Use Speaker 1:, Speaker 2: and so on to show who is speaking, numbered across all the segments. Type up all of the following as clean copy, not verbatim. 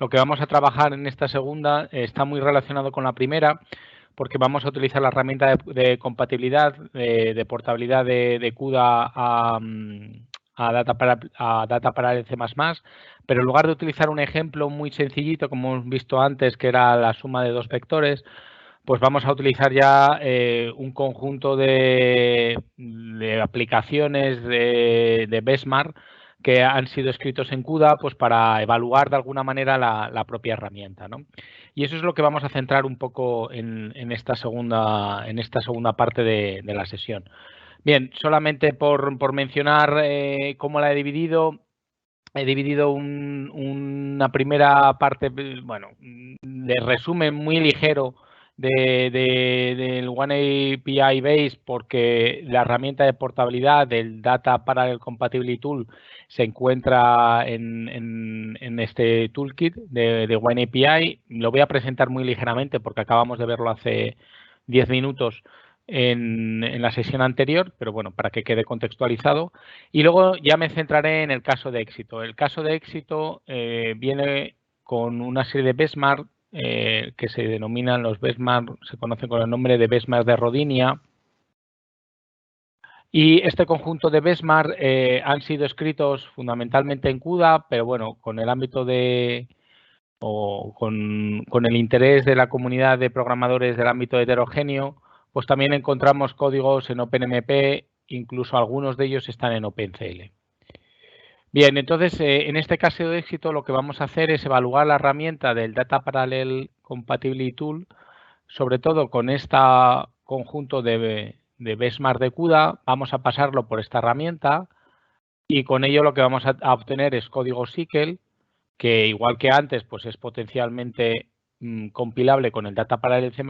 Speaker 1: Lo que vamos a trabajar en esta segunda está muy relacionado con la primera, porque vamos a utilizar la herramienta de compatibilidad, de portabilidad de CUDA a Data Parallel C++, pero en lugar de utilizar un ejemplo muy sencillito, como hemos visto antes, que era la suma de dos vectores, pues vamos a utilizar ya un conjunto de aplicaciones de Besmar que han sido escritos en CUDA pues para evaluar de alguna manera la propia herramienta, ¿no? Y eso es lo que vamos a centrar un poco en esta segunda parte de la sesión. Bien, solamente por mencionar cómo la he dividido una primera parte, bueno, de resumen muy ligero del One API Base, porque la herramienta de portabilidad del Data Parallel Compatibility Tool se encuentra en este toolkit de One API. Lo voy a presentar muy ligeramente porque acabamos de verlo hace 10 minutos en la sesión anterior, pero bueno, para que quede contextualizado. Y luego ya me centraré en el caso de éxito. El caso de éxito viene con una serie de benchmark que se denominan los benchmark, se conocen con el nombre de benchmark de Rodinia. Y este conjunto de benchmark han sido escritos fundamentalmente en CUDA, pero bueno, con el ámbito de o con el interés de la comunidad de programadores del ámbito heterogéneo, pues también encontramos códigos en OpenMP, incluso algunos de ellos están en OpenCL. Bien, entonces en este caso de éxito lo que vamos a hacer es evaluar la herramienta del Data Parallel Compatibility Tool, sobre todo con este conjunto de benchmark de CUDA, vamos a pasarlo por esta herramienta y con ello lo que vamos a obtener es código SQL, que igual que antes pues es potencialmente compilable con el Data Parallel C++,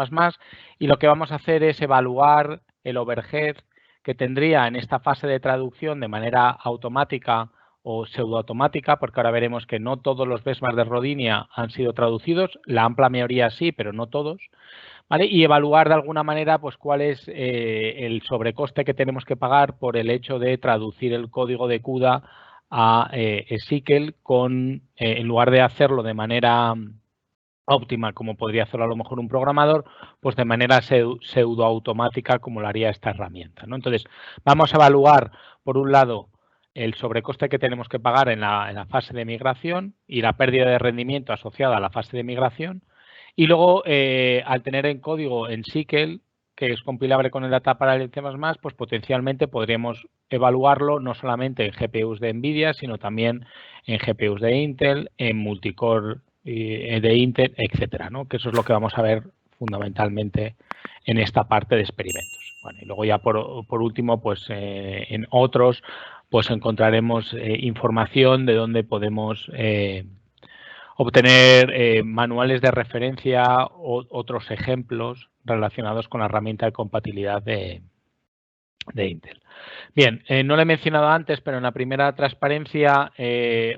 Speaker 1: y lo que vamos a hacer es evaluar el overhead que tendría en esta fase de traducción de manera automática o pseudoautomática, porque ahora veremos que no todos los benchmarks de Rodinia han sido traducidos, la amplia mayoría sí, pero no todos, ¿vale? Y evaluar de alguna manera pues cuál es el sobrecoste que tenemos que pagar por el hecho de traducir el código de CUDA a SQL en lugar de hacerlo de manera óptima, como podría hacerlo a lo mejor un programador, pues de manera pseudoautomática como lo haría esta herramienta, ¿no? Entonces, vamos a evaluar, por un lado, el sobrecoste que tenemos que pagar en la fase de migración y la pérdida de rendimiento asociada a la fase de migración. Y luego, al tener en código en SQL, que es compilable con el Data Parallel C++, pues potencialmente podríamos evaluarlo no solamente en GPUs de NVIDIA, sino también en GPUs de Intel, en multicore de Intel, etcétera, ¿no? Que eso es lo que vamos a ver fundamentalmente en esta parte de experimentos. Bueno, y luego ya por último, pues en otros, pues encontraremos información de dónde podemos obtener manuales de referencia o otros ejemplos relacionados con la herramienta de compatibilidad de Intel. Bien, no lo he mencionado antes, pero en la primera transparencia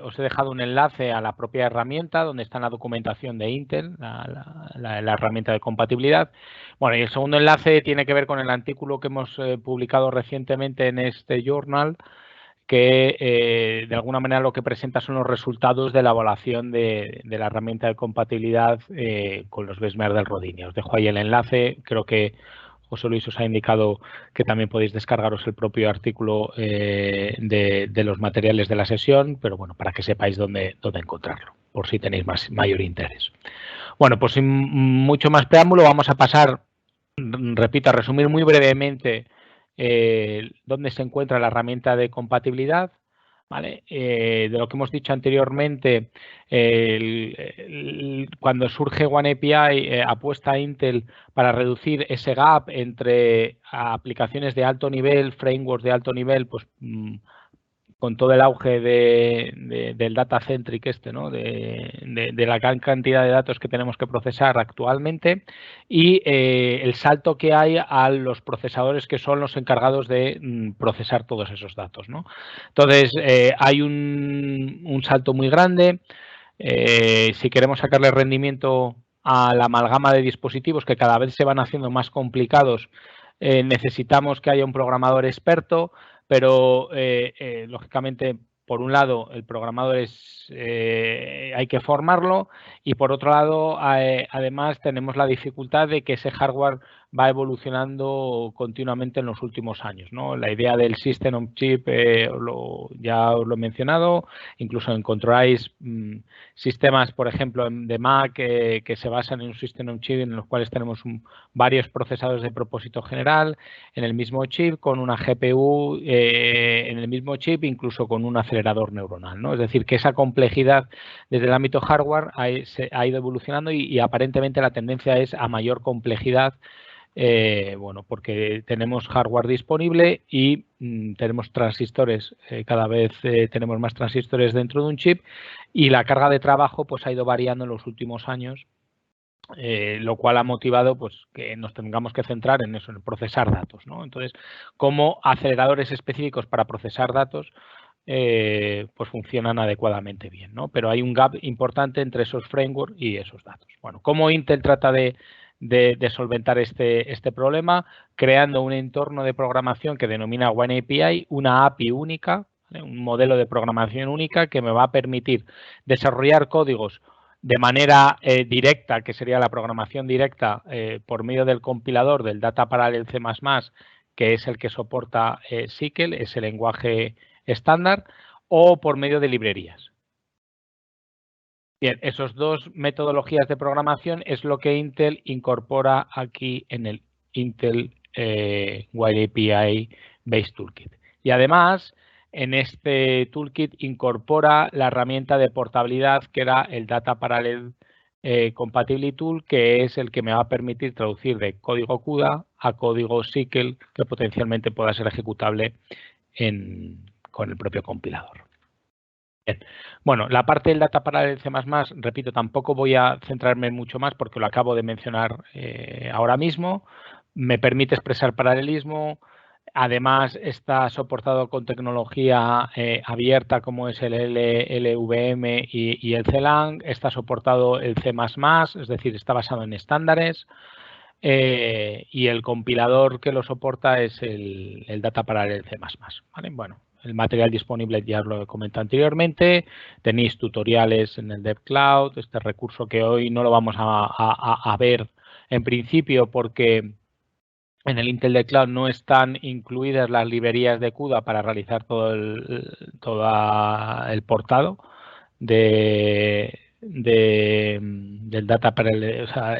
Speaker 1: os he dejado un enlace a la propia herramienta donde está la documentación de Intel, la herramienta de compatibilidad. Bueno, y el segundo enlace tiene que ver con el artículo que hemos publicado recientemente en este journal, que de alguna manera lo que presenta son los resultados de la evaluación de la herramienta de compatibilidad con los benchmarks del Rodinia. Os dejo ahí el enlace, creo que José Luis os ha indicado que también podéis descargaros el propio artículo de los materiales de la sesión, pero bueno, para que sepáis dónde encontrarlo, por si tenéis mayor interés. Bueno, pues sin mucho más preámbulo, vamos a pasar, repito, a resumir muy brevemente dónde se encuentra la herramienta de compatibilidad. ¿Vale? De lo que hemos dicho anteriormente, cuando surge One API, apuesta a Intel para reducir ese gap entre aplicaciones de alto nivel, frameworks de alto nivel, pues con todo el auge del data centric ¿no? de la gran cantidad de datos que tenemos que procesar actualmente y el salto que hay a los procesadores que son los encargados de procesar todos esos datos, ¿no? Entonces, hay un salto muy grande. Si queremos sacarle rendimiento a la amalgama de dispositivos que cada vez se van haciendo más complicados, necesitamos que haya un programador experto, pero lógicamente, por un lado, el programador hay que formarlo y por otro lado, además, tenemos la dificultad de que ese hardware va evolucionando continuamente en los últimos años, ¿no? La idea del System on Chip ya os lo he mencionado, incluso encontráis sistemas, por ejemplo, de Mac que se basan en un System on Chip en los cuales tenemos varios procesadores de propósito general en el mismo chip, con una GPU en el mismo chip, incluso con un acelerador neuronal, ¿no? Es decir, que esa complejidad desde el ámbito hardware ha ido evolucionando y aparentemente la tendencia es a mayor complejidad, bueno, porque tenemos hardware disponible y tenemos transistores, cada vez tenemos más transistores dentro de un chip y la carga de trabajo pues ha ido variando en los últimos años, lo cual ha motivado pues que nos tengamos que centrar en eso, en procesar datos, ¿no? Entonces, como aceleradores específicos para procesar datos pues funcionan adecuadamente bien, ¿no? Pero hay un gap importante entre esos frameworks y esos datos. Bueno, ¿cómo Intel trata de solventar este problema? Creando un entorno de programación que denomina OneAPI, una API única, ¿vale? Un modelo de programación única que me va a permitir desarrollar códigos de manera directa, que sería la programación directa por medio del compilador del Data Parallel C++, que es el que soporta SQL, ese lenguaje estándar, o por medio de librerías. Bien, esos dos metodologías de programación es lo que Intel incorpora aquí en el Intel WireAPI Based Toolkit. Y además, en este toolkit incorpora la herramienta de portabilidad que era el Data Parallel Compatibility Tool, que es el que me va a permitir traducir de código CUDA a código SQL que potencialmente pueda ser ejecutable con el propio compilador. Bien. Bueno, la parte del Data Parallel C++, repito, tampoco voy a centrarme mucho más porque lo acabo de mencionar ahora mismo. Me permite expresar paralelismo. Además, está soportado con tecnología abierta como es el LVM y el CLang. Está soportado el C++, es decir, está basado en estándares. Y el compilador que lo soporta es el Data Parallel C++. ¿Vale? Bueno, el material disponible ya os lo he comentado anteriormente. Tenéis tutoriales en el DevCloud, este recurso que hoy no lo vamos a ver en principio porque en el Intel DevCloud no están incluidas las librerías de CUDA para realizar todo el portado del Data Parallel. O sea,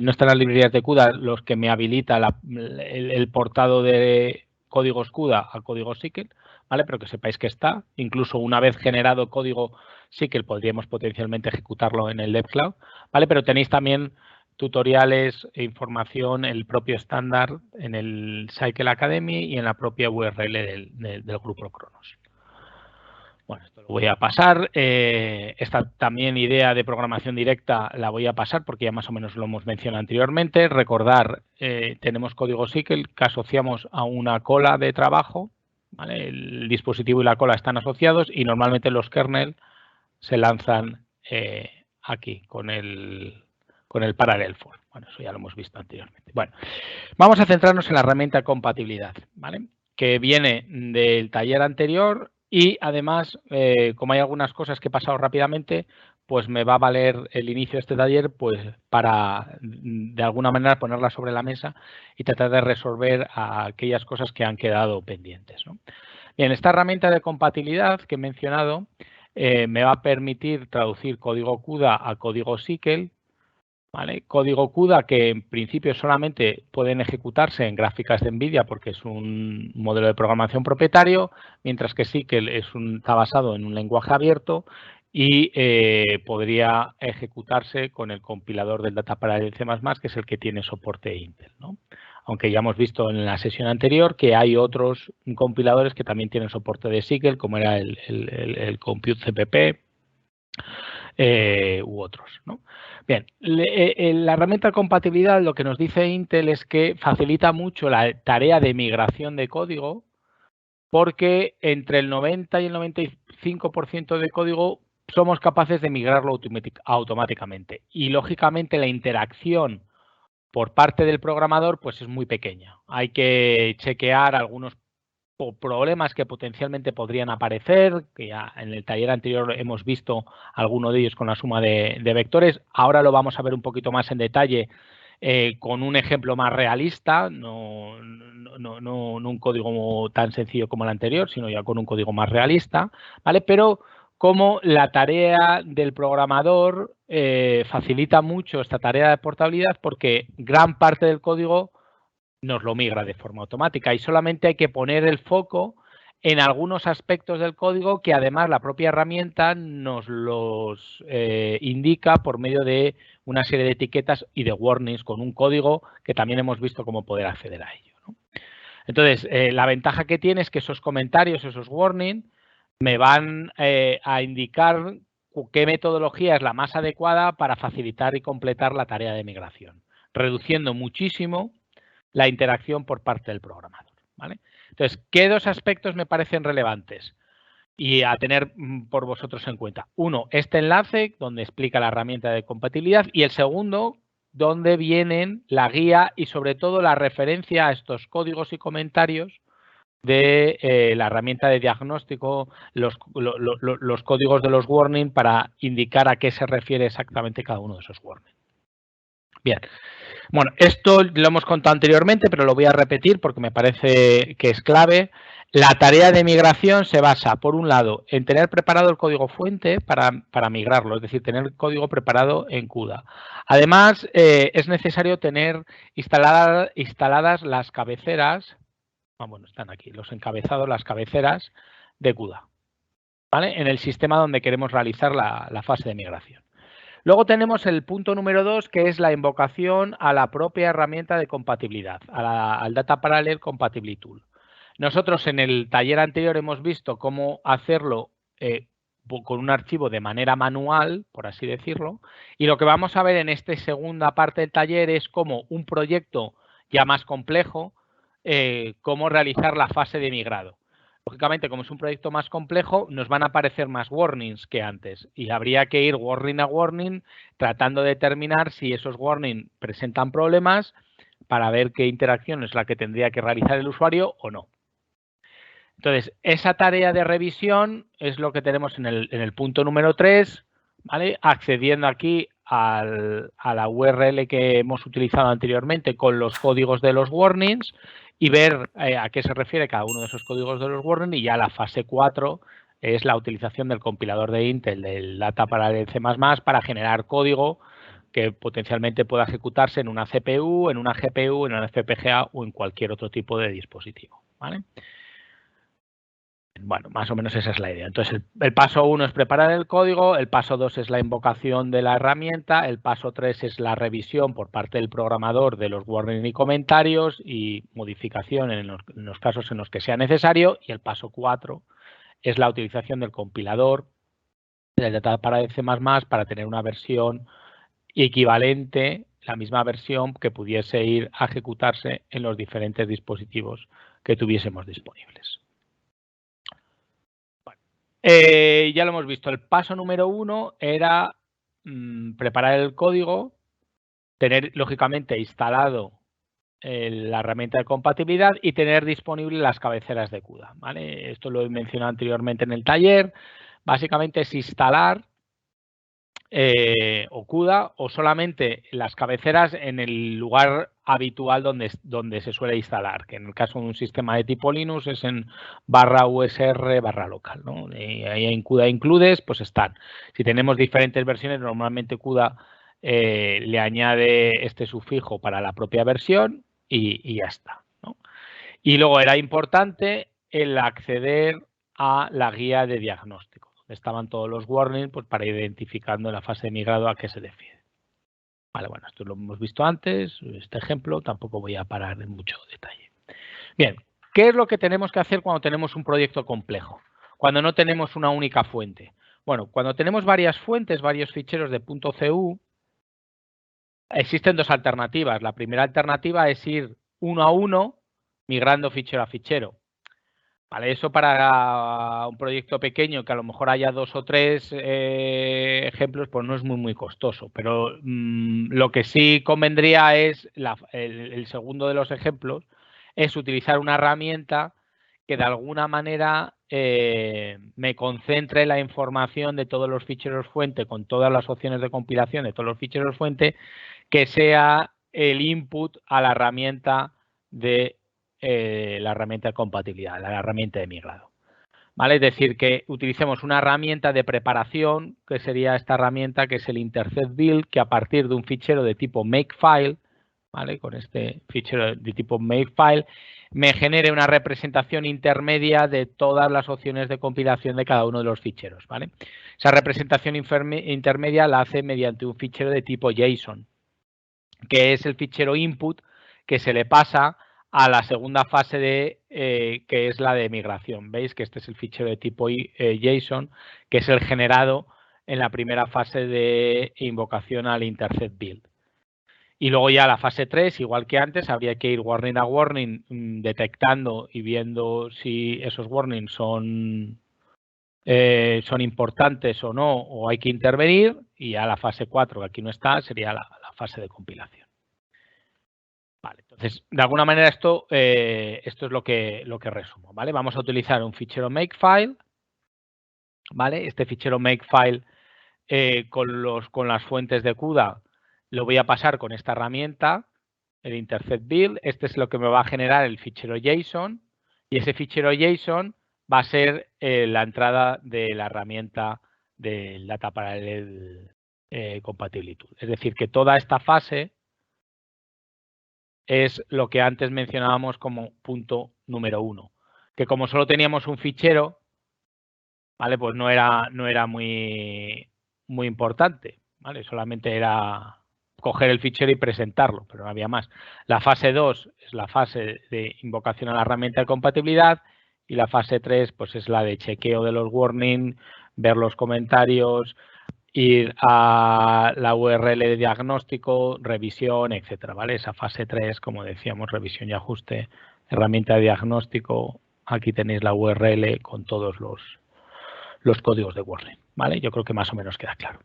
Speaker 1: no están las librerías de CUDA los que me habilita el portado de códigos CUDA a código SQL, ¿vale? Pero que sepáis que está. Incluso una vez generado código SQL podríamos potencialmente ejecutarlo en el DevCloud, ¿vale? Pero tenéis también tutoriales e información, el propio estándar en el Cycle Academy y en la propia URL del grupo Cronos. Bueno, esto lo voy a pasar. Esta también idea de programación directa la voy a pasar porque ya más o menos lo hemos mencionado anteriormente. Recordar, tenemos código SQL que asociamos a una cola de trabajo, ¿vale? El dispositivo y la cola están asociados y normalmente los kernel se lanzan aquí con el Parallel for. Bueno, eso ya lo hemos visto anteriormente. Bueno, vamos a centrarnos en la herramienta de compatibilidad, ¿vale? Que viene del taller anterior y además, como hay algunas cosas que he pasado rápidamente, pues me va a valer el inicio de este taller pues para, de alguna manera, ponerla sobre la mesa y tratar de resolver aquellas cosas que han quedado pendientes, ¿no? Bien, esta herramienta de compatibilidad que he mencionado me va a permitir traducir código CUDA a código SQL, ¿vale? Código CUDA que en principio solamente pueden ejecutarse en gráficas de NVIDIA porque es un modelo de programación propietario, mientras que SQL está basado en un lenguaje abierto y podría ejecutarse con el compilador del Data Parallel C++, que es el que tiene soporte Intel, ¿no? Aunque ya hemos visto en la sesión anterior que hay otros compiladores que también tienen soporte de SQL, como era el Compute CPP u otros, ¿no? Bien, la herramienta de compatibilidad lo que nos dice Intel es que facilita mucho la tarea de migración de código porque entre el 90 y el 95% de código somos capaces de migrarlo automáticamente. Y lógicamente la interacción por parte del programador pues es muy pequeña. Hay que chequear algunos problemas que potencialmente podrían aparecer, que ya en el taller anterior hemos visto alguno de ellos con la suma de vectores. Ahora lo vamos a ver un poquito más en detalle con un ejemplo más realista, no un código tan sencillo como el anterior, sino ya con un código más realista, ¿vale? Pero como la tarea del programador facilita mucho esta tarea de portabilidad porque gran parte del código nos lo migra de forma automática y solamente hay que poner el foco en algunos aspectos del código que además la propia herramienta nos los indica por medio de una serie de etiquetas y de warnings con un código que también hemos visto cómo poder acceder a ello, ¿no? Entonces, la ventaja que tiene es que esos comentarios, esos warnings, me van a indicar qué metodología es la más adecuada para facilitar y completar la tarea de migración, reduciendo muchísimo la interacción por parte del programador, ¿vale? Entonces, ¿qué dos aspectos me parecen relevantes y a tener por vosotros en cuenta? Uno, este enlace donde explica la herramienta de compatibilidad y el segundo, donde vienen la guía y sobre todo la referencia a estos códigos y comentarios de la herramienta de diagnóstico, los códigos de los warnings para indicar a qué se refiere exactamente cada uno de esos warnings. Bien. Bueno, esto lo hemos contado anteriormente, pero lo voy a repetir porque me parece que es clave. La tarea de migración se basa, por un lado, en tener preparado el código fuente para migrarlo, es decir, tener el código preparado en CUDA. Además, es necesario tener instaladas las cabeceras, bueno, están aquí, los encabezados, las cabeceras de CUDA, ¿vale? En el sistema donde queremos realizar la fase de migración. Luego tenemos el punto número 2, que es la invocación a la propia herramienta de compatibilidad, al Data Parallel Compatibility Tool. Nosotros en el taller anterior hemos visto cómo hacerlo con un archivo de manera manual, por así decirlo, y lo que vamos a ver en esta segunda parte del taller es cómo un proyecto ya más complejo, cómo realizar la fase de migrado. Lógicamente, como es un proyecto más complejo, nos van a aparecer más warnings que antes y habría que ir warning a warning tratando de determinar si esos warnings presentan problemas para ver qué interacción es la que tendría que realizar el usuario o no. Entonces, esa tarea de revisión es lo que tenemos en el punto número 3, ¿vale? Accediendo aquí a la URL que hemos utilizado anteriormente con los códigos de los warnings y ver a qué se refiere cada uno de esos códigos de los warnings, y ya la fase 4 es la utilización del compilador de Intel del Data Parallel C++ para generar código que potencialmente pueda ejecutarse en una CPU, en una GPU, en una FPGA o en cualquier otro tipo de dispositivo, ¿vale? Bueno, más o menos esa es la idea. Entonces, el paso 1 es preparar el código, el paso 2 es la invocación de la herramienta, el paso 3 es la revisión por parte del programador de los warnings y comentarios y modificación en los casos en los que sea necesario, y el paso 4 es la utilización del compilador del Data Parallel C++ para tener una versión equivalente, la misma versión que pudiese ir a ejecutarse en los diferentes dispositivos que tuviésemos disponibles. Ya lo hemos visto. El paso número 1 era preparar el código, tener lógicamente instalado la herramienta de compatibilidad y tener disponibles las cabeceras de CUDA, ¿vale? Esto lo he mencionado anteriormente en el taller. Básicamente es instalar o CUDA o solamente las cabeceras en el lugar habitual donde se suele instalar, que en el caso de un sistema de tipo Linux es en /usr/local, ¿no? Ahí en CUDA includes, pues están. Si tenemos diferentes versiones, normalmente CUDA le añade este sufijo para la propia versión y ya está, ¿no? Y luego era importante el acceder a la guía de diagnóstico. Estaban todos los warnings pues, para identificando en la fase de migrado a qué se refiere. Vale, bueno, esto lo hemos visto antes, este ejemplo, tampoco voy a parar en mucho detalle. Bien, ¿qué es lo que tenemos que hacer cuando tenemos un proyecto complejo? Cuando no tenemos una única fuente. Bueno, cuando tenemos varias fuentes, varios ficheros de .cu, existen dos alternativas. La primera alternativa es ir uno a uno, migrando fichero a fichero. Vale, eso para un proyecto pequeño que a lo mejor haya 2 o 3 ejemplos, pues no es muy costoso. Pero lo que sí convendría es, el segundo de los ejemplos, es utilizar una herramienta que de alguna manera me concentre la información de todos los ficheros fuente con todas las opciones de compilación de todos los ficheros fuente, que sea el input a la herramienta de compatibilidad, la herramienta de migrado. ¿Vale? Es decir, que utilicemos una herramienta de preparación, que sería esta herramienta que es el intercept build, que a partir de un fichero de tipo makefile, ¿vale? Con este fichero de tipo makefile, me genere una representación intermedia de todas las opciones de compilación de cada uno de los ficheros. ¿Vale? Esa representación intermedia la hace mediante un fichero de tipo JSON, que es el fichero input que se le pasa a la segunda fase de que es la de migración. Veis que este es el fichero de tipo JSON, que es el generado en la primera fase de invocación al intercept build. Y luego ya la fase 3, igual que antes, habría que ir warning a warning detectando y viendo si esos warnings son importantes o no, o hay que intervenir. Y ya la fase 4, que aquí no está, sería la fase de compilación. Vale, entonces, de alguna manera esto es lo que resumo, ¿vale? Vamos a utilizar un fichero makefile, ¿vale? Este fichero makefile con las fuentes de CUDA lo voy a pasar con esta herramienta, el intercept build. Este es lo que me va a generar el fichero JSON, y ese fichero JSON va a ser la entrada de la herramienta del Data Parallel Compatibility. Es decir, que toda esta fase es lo que antes mencionábamos como punto número 1, que como solo teníamos un fichero, ¿vale? Pues no era muy importante, ¿vale? Solamente era coger el fichero y presentarlo, pero no había más. La fase 2 es la fase de invocación a la herramienta de compatibilidad, y la fase 3 pues es la de chequeo de los warnings, ver los comentarios, ir a la URL de diagnóstico, revisión, etcétera, ¿vale? Esa fase 3, como decíamos, revisión y ajuste, herramienta de diagnóstico. Aquí tenéis la URL con todos los códigos de warning, ¿vale? Yo creo que más o menos queda claro.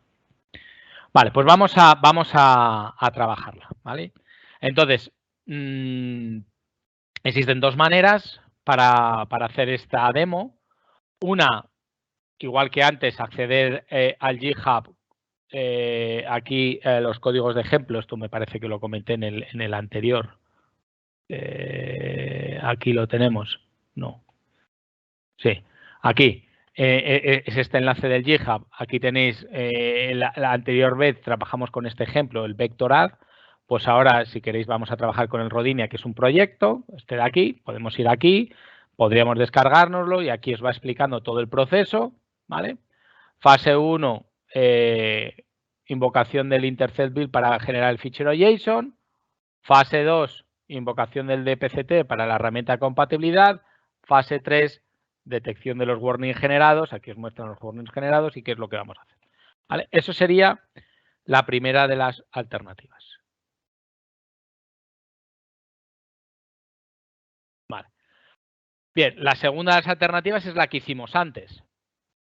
Speaker 1: Vale, pues vamos a trabajarla, ¿vale? Entonces, existen 2 maneras para hacer esta demo. Una, igual que antes, acceder al GitHub. Aquí los códigos de ejemplo, esto me parece que lo comenté en el anterior. Aquí lo tenemos. No. Sí, aquí. Es este enlace del GitHub. Aquí tenéis la anterior vez trabajamos con este ejemplo, el Vectorad. Pues ahora, si queréis, vamos a trabajar con el Rodinia, que es un proyecto, este de aquí. Podemos ir aquí, podríamos descargárnoslo, y aquí os va explicando todo el proceso, ¿vale? Fase 1, invocación del intercept build para generar el fichero JSON. Fase 2, invocación del DPCT para la herramienta de compatibilidad. Fase 3, detección de los warnings generados. Aquí os muestran los warnings generados y qué es lo que vamos a hacer. ¿Vale? Eso sería la primera de las alternativas. Vale. Bien, la segunda de las alternativas es la que hicimos antes.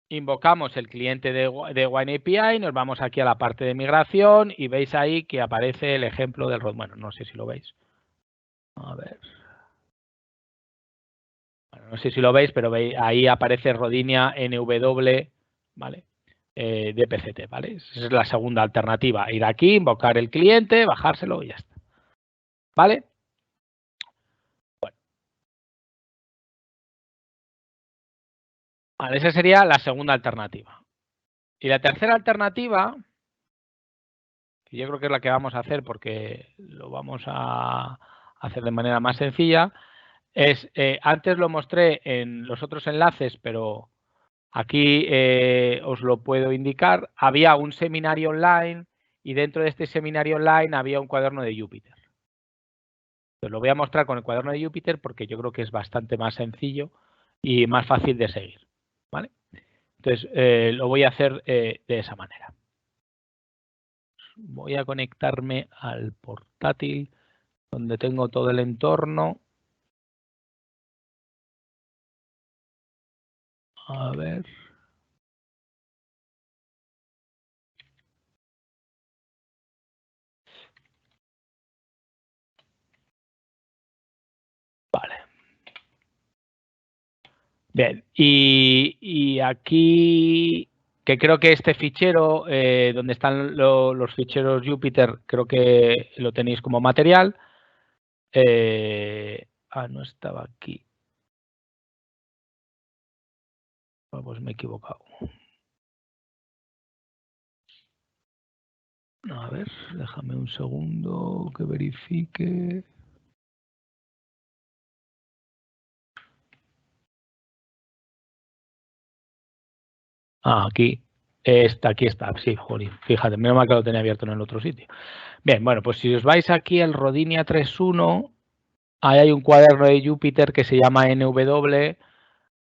Speaker 1: Invocamos el cliente de Wine API, nos vamos aquí a la parte de migración y veis ahí que aparece el ejemplo del ROD. Bueno, no sé si lo veis. A ver. Bueno, no sé si lo veis, pero ahí aparece Rodinia NW, ¿vale? DPCT, ¿vale? Esa es la segunda alternativa. Ir aquí, invocar el cliente, bajárselo y ya está. ¿Vale? Bueno. Vale, esa sería la segunda alternativa. Y la tercera alternativa, que yo creo que es la que vamos a hacer porque lo vamos a hacer de manera más sencilla, es, antes lo mostré en los otros enlaces, pero aquí os lo puedo indicar. Había un seminario online y dentro de este seminario online había un cuaderno de Jupyter. Os lo voy a mostrar con el cuaderno de Jupyter porque yo creo que es bastante más sencillo y más fácil de seguir, ¿vale? Entonces, lo voy a hacer de esa manera. Voy a conectarme al portátil donde tengo todo el entorno. A ver. Vale. Bien. Y aquí, que creo que este fichero, donde están los ficheros Jupyter, creo que lo tenéis como material. No estaba aquí. Pues me he equivocado. A ver, déjame un segundo que verifique. Aquí está, sí, joder, fíjate, menos mal que lo tenía abierto en el otro sitio. Bien, bueno, pues si os vais aquí al Rodinia 3.1, ahí hay un cuaderno de Jupyter que se llama NW,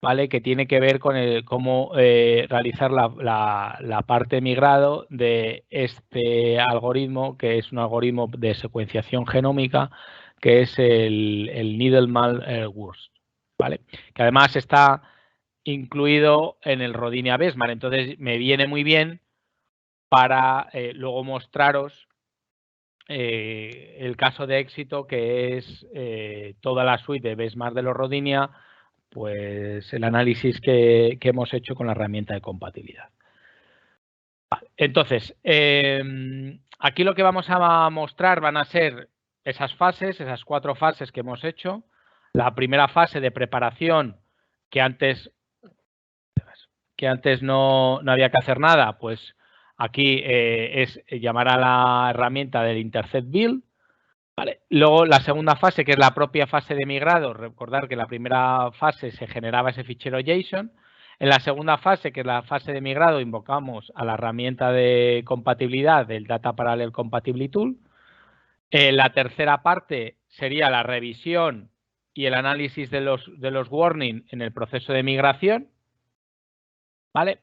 Speaker 1: ¿vale? Que tiene que ver con cómo realizar la parte de migrado de este algoritmo, que es un algoritmo de secuenciación genómica, que es el Needleman-Wurst, ¿vale? Que además está incluido en el Rodinia Besmar. Entonces me viene muy bien para luego mostraros el caso de éxito, que es toda la suite de Besmar de los Rodinia, pues el análisis que hemos hecho con la herramienta de compatibilidad. Vale, entonces, aquí lo que vamos a mostrar van a ser esas fases, esas 4 fases que hemos hecho. La primera fase de preparación, que antes no había que hacer nada, pues aquí es llamar a la herramienta del intercept build. Vale. Luego la segunda fase, que es la propia fase de migrado, recordar que en la primera fase se generaba ese fichero JSON. En la segunda fase, que es la fase de migrado, invocamos a la herramienta de compatibilidad del Data Parallel Compatibility Tool. La tercera parte sería la revisión y el análisis de los warnings en el proceso de migración. ¿Vale?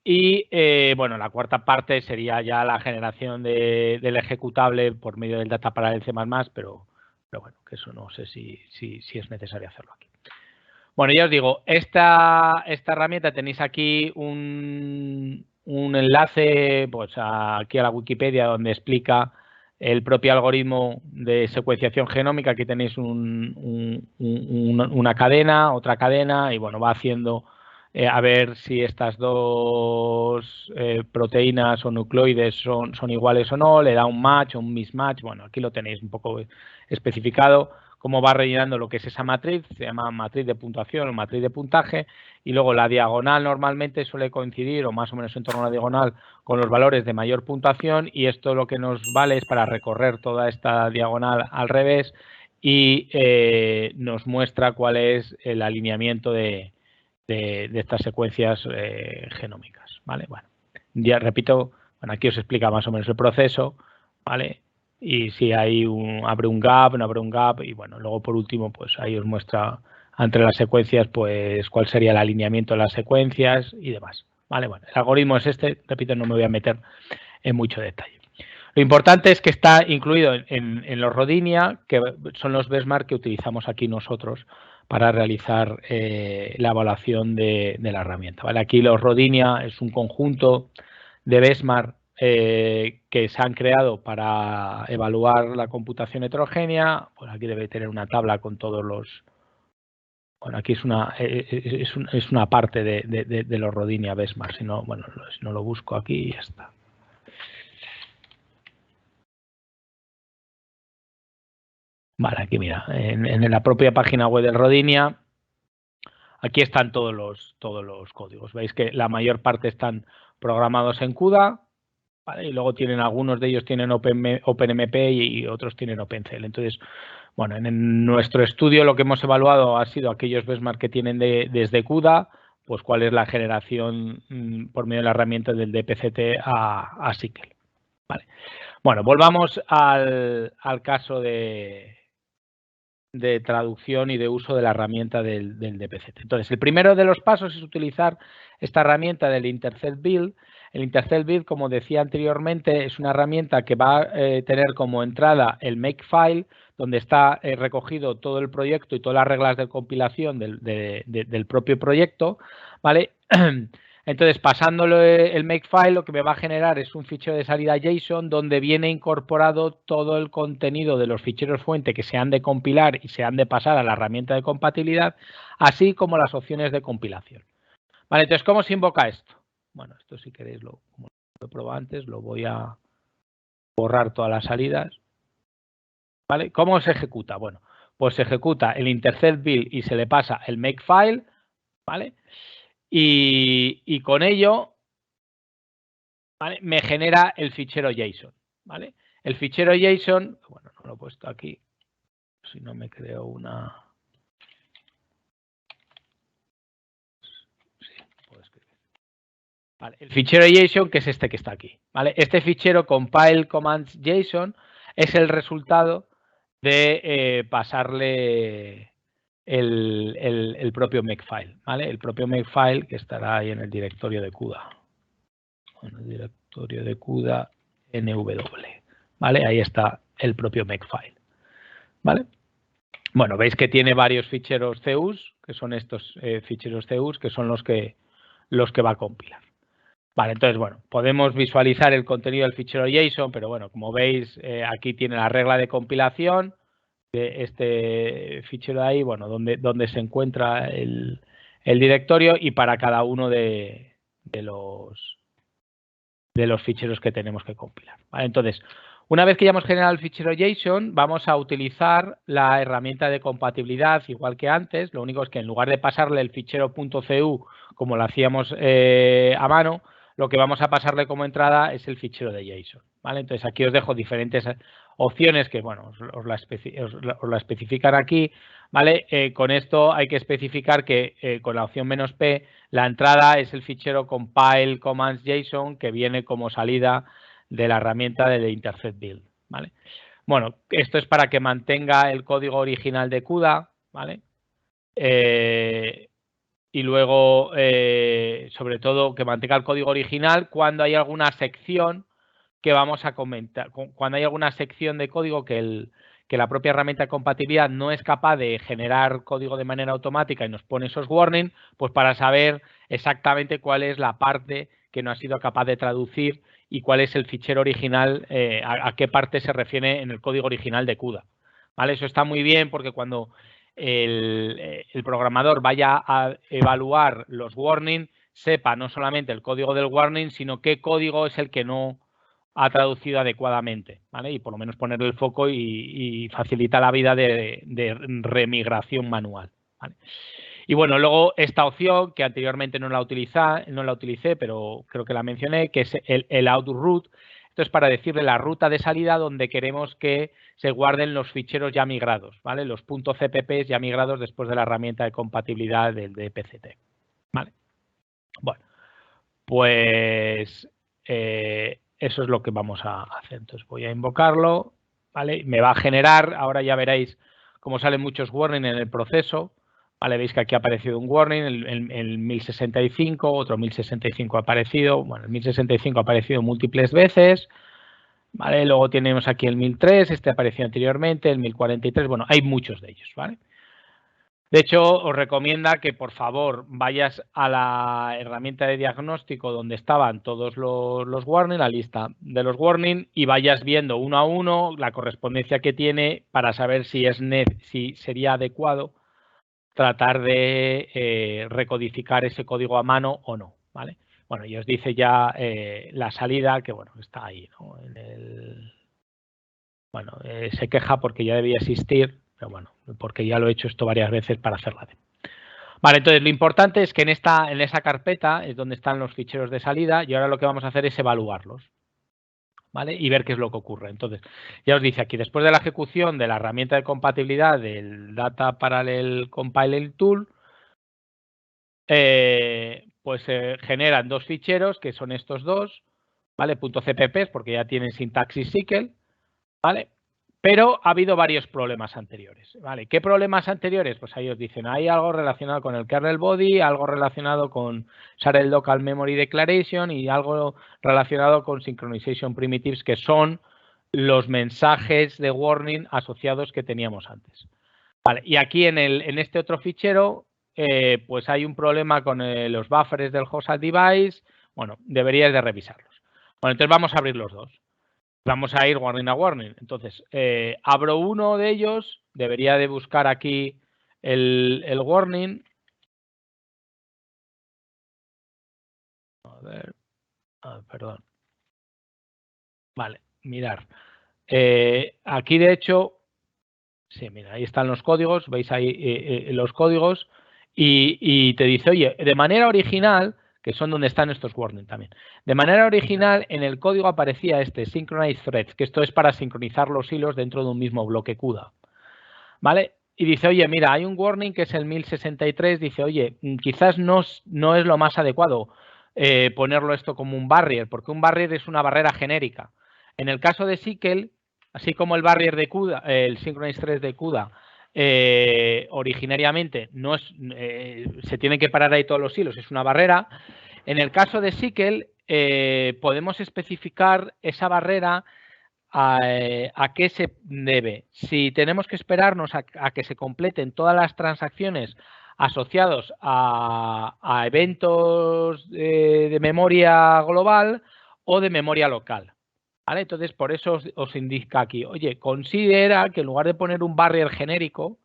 Speaker 1: Y bueno, la cuarta parte sería ya la generación del ejecutable por medio del Data Parallel C++, pero bueno, que eso no sé si es necesario hacerlo aquí. Bueno, ya os digo, esta herramienta tenéis aquí un enlace pues aquí a la Wikipedia donde explica el propio algoritmo de secuenciación genómica. Aquí tenéis una cadena, otra cadena y bueno, va haciendo a ver si estas dos proteínas o nucleoides son iguales o no, le da un match o un mismatch. Bueno, aquí lo tenéis un poco especificado, cómo va rellenando lo que es esa matriz, se llama matriz de puntuación o matriz de puntaje, y luego la diagonal normalmente suele coincidir, o más o menos en torno a la diagonal, con los valores de mayor puntuación, y esto lo que nos vale es para recorrer toda esta diagonal al revés y nos muestra cuál es el alineamiento de estas secuencias genómicas, ¿vale? Bueno, ya repito, bueno, aquí os explica más o menos el proceso, ¿vale? Y si hay abre un gap, no abre un gap, y bueno, luego por último, pues ahí os muestra entre las secuencias, pues cuál sería el alineamiento de las secuencias y demás, ¿vale? Bueno, el algoritmo es este, repito, no me voy a meter en mucho detalle. Lo importante es que está incluido en los Rodinia, que son los benchmark que utilizamos aquí nosotros para realizar la evaluación de la herramienta. ¿Vale? Aquí los Rodinia es un conjunto de benchmark que se han creado para evaluar la computación heterogénea. Pues aquí debe tener una tabla con todos los... Bueno, aquí es una parte de los Rodinia benchmark. Si no, bueno, si no lo busco aquí, ya está. Vale, aquí mira, en la propia página web del Rodinia, aquí están todos los códigos. Veis que la mayor parte están programados en CUDA, ¿vale? Y luego tienen algunos de ellos tienen OpenMP y otros tienen OpenCL. Entonces, bueno, en nuestro estudio lo que hemos evaluado ha sido aquellos benchmark que tienen desde CUDA, pues cuál es la generación por medio de la herramienta del DPCT a SQL. Vale. Bueno, volvamos al caso de traducción y de uso de la herramienta del DPCT. Entonces, el primero de los pasos es utilizar esta herramienta del Intercept Build. El Intercept Build, como decía anteriormente, es una herramienta que va a tener como entrada el Makefile, donde está recogido todo el proyecto y todas las reglas de compilación del propio proyecto, ¿vale? Entonces, pasándolo el makefile, lo que me va a generar es un fichero de salida JSON donde viene incorporado todo el contenido de los ficheros fuente que se han de compilar y se han de pasar a la herramienta de compatibilidad, así como las opciones de compilación. Vale, entonces, ¿cómo se invoca esto? Bueno, esto si queréis, como lo he probado antes, lo voy a borrar todas las salidas. ¿Vale? ¿Cómo se ejecuta? Bueno, pues se ejecuta el intercept build y se le pasa el makefile, ¿vale? Y con ello, ¿vale?, me genera el fichero JSON, ¿vale? El fichero JSON, bueno, no lo he puesto aquí, si no me creo una... Sí, puedo escribir. Vale, el fichero JSON, que es este que está aquí, ¿vale? Este fichero compile commands JSON es el resultado de pasarle el propio makefile, ¿vale? El propio makefile que estará ahí en el directorio de CUDA. En el directorio de CUDA NW, ¿vale? Ahí está el propio makefile, ¿vale? Bueno, veis que tiene varios ficheros CUs, que son estos ficheros CUs, que son los que va a compilar. Vale, entonces, bueno, podemos visualizar el contenido del fichero JSON, pero bueno, como veis, aquí tiene la regla de compilación de este fichero de ahí, bueno, donde se encuentra el directorio y para cada uno de los ficheros que tenemos que compilar. ¿Vale? Entonces, una vez que ya hemos generado el fichero JSON, vamos a utilizar la herramienta de compatibilidad igual que antes. Lo único es que en lugar de pasarle el fichero .cu como lo hacíamos a mano, lo que vamos a pasarle como entrada es el fichero de JSON. ¿Vale? Entonces, aquí os dejo diferentes opciones que, bueno, os la especifican aquí. ¿Vale? Con esto hay que especificar que con la opción "-p", la entrada es el fichero compile commands JSON que viene como salida de la herramienta de intercept build. ¿Vale? Bueno, esto es para que mantenga el código original de CUDA, ¿vale? Y luego, sobre todo, que mantenga el código original cuando hay alguna sección que vamos a comentar. Cuando hay alguna sección de código que la propia herramienta de compatibilidad no es capaz de generar código de manera automática y nos pone esos warnings, pues para saber exactamente cuál es la parte que no ha sido capaz de traducir y cuál es el fichero original, a qué parte se refiere en el código original de CUDA. ¿Vale? Eso está muy bien porque cuando el programador vaya a evaluar los warnings, sepa no solamente el código del warning, sino qué código es el que no ha traducido adecuadamente, ¿vale? Y por lo menos ponerle el foco y facilita la vida de remigración manual, ¿vale? Y bueno, luego esta opción que anteriormente no la utilicé, pero creo que la mencioné, que es el out route. Esto es para decirle la ruta de salida donde queremos que se guarden los ficheros ya migrados, ¿vale? Los .cpp ya migrados después de la herramienta de compatibilidad del DPCT, ¿vale? Bueno, pues eso es lo que vamos a hacer. Entonces voy a invocarlo, ¿vale? Me va a generar, ahora ya veréis cómo salen muchos warnings en el proceso, ¿vale? Veis que aquí ha aparecido un warning, el 1065, otro 1065 ha aparecido, bueno, el 1065 ha aparecido múltiples veces, ¿vale? Luego tenemos aquí el 1003, este apareció anteriormente, el 1043, bueno, hay muchos de ellos, ¿vale? De hecho, os recomienda que por favor vayas a la herramienta de diagnóstico donde estaban todos los warnings, la lista de los warnings, y vayas viendo uno a uno la correspondencia que tiene para saber si sería adecuado tratar de recodificar ese código a mano o no, ¿vale? Bueno, y os dice ya la salida, que bueno, está ahí, ¿no? Bueno, se queja porque ya debía existir, pero bueno, porque ya lo he hecho esto varias veces para hacerla. Vale, entonces lo importante es que en esa carpeta es donde están los ficheros de salida y ahora lo que vamos a hacer es evaluarlos, ¿vale? Y ver qué es lo que ocurre. Entonces, ya os dice aquí, después de la ejecución de la herramienta de compatibilidad del Data Parallel Compiler Tool, pues se generan dos ficheros que son estos dos, ¿vale? .cpp porque ya tienen sintaxis SQL, ¿vale? Pero ha habido varios problemas anteriores, ¿vale? ¿Qué problemas anteriores? Pues ahí os dicen, hay algo relacionado con el kernel body, algo relacionado con Shared Local Memory Declaration y algo relacionado con Synchronization Primitives, que son los mensajes de warning asociados que teníamos antes. Vale, y aquí en este otro fichero, pues hay un problema con los buffers del host device. Bueno, deberías de revisarlos. Bueno, entonces vamos a abrir los dos. Vamos a ir warning a warning. Entonces, abro uno de ellos, debería de buscar aquí el warning. A ver, perdón. Vale, mirar. Aquí, de hecho, sí, mira, ahí están los códigos, veis ahí los códigos y te dice, oye, de manera original, que son donde están estos warnings también, de manera original en el código aparecía este Synchronized Threads, que esto es para sincronizar los hilos dentro de un mismo bloque CUDA, ¿vale? Y dice, oye, mira, hay un warning que es el 1063, dice, oye, quizás no es lo más adecuado ponerlo esto como un barrier, porque un barrier es una barrera genérica. En el caso de SYCL, así como el barrier de CUDA, el Synchronized Thread de CUDA, originariamente no es, se tienen que parar ahí todos los hilos, es una barrera. En el caso de SYCL, podemos especificar esa barrera a qué se debe. Si tenemos que esperarnos a que se completen todas las transacciones asociados a eventos de memoria global o de memoria local. ¿Vale? Entonces, por eso os indica aquí, oye, considera que en lugar de poner un barrier genérico,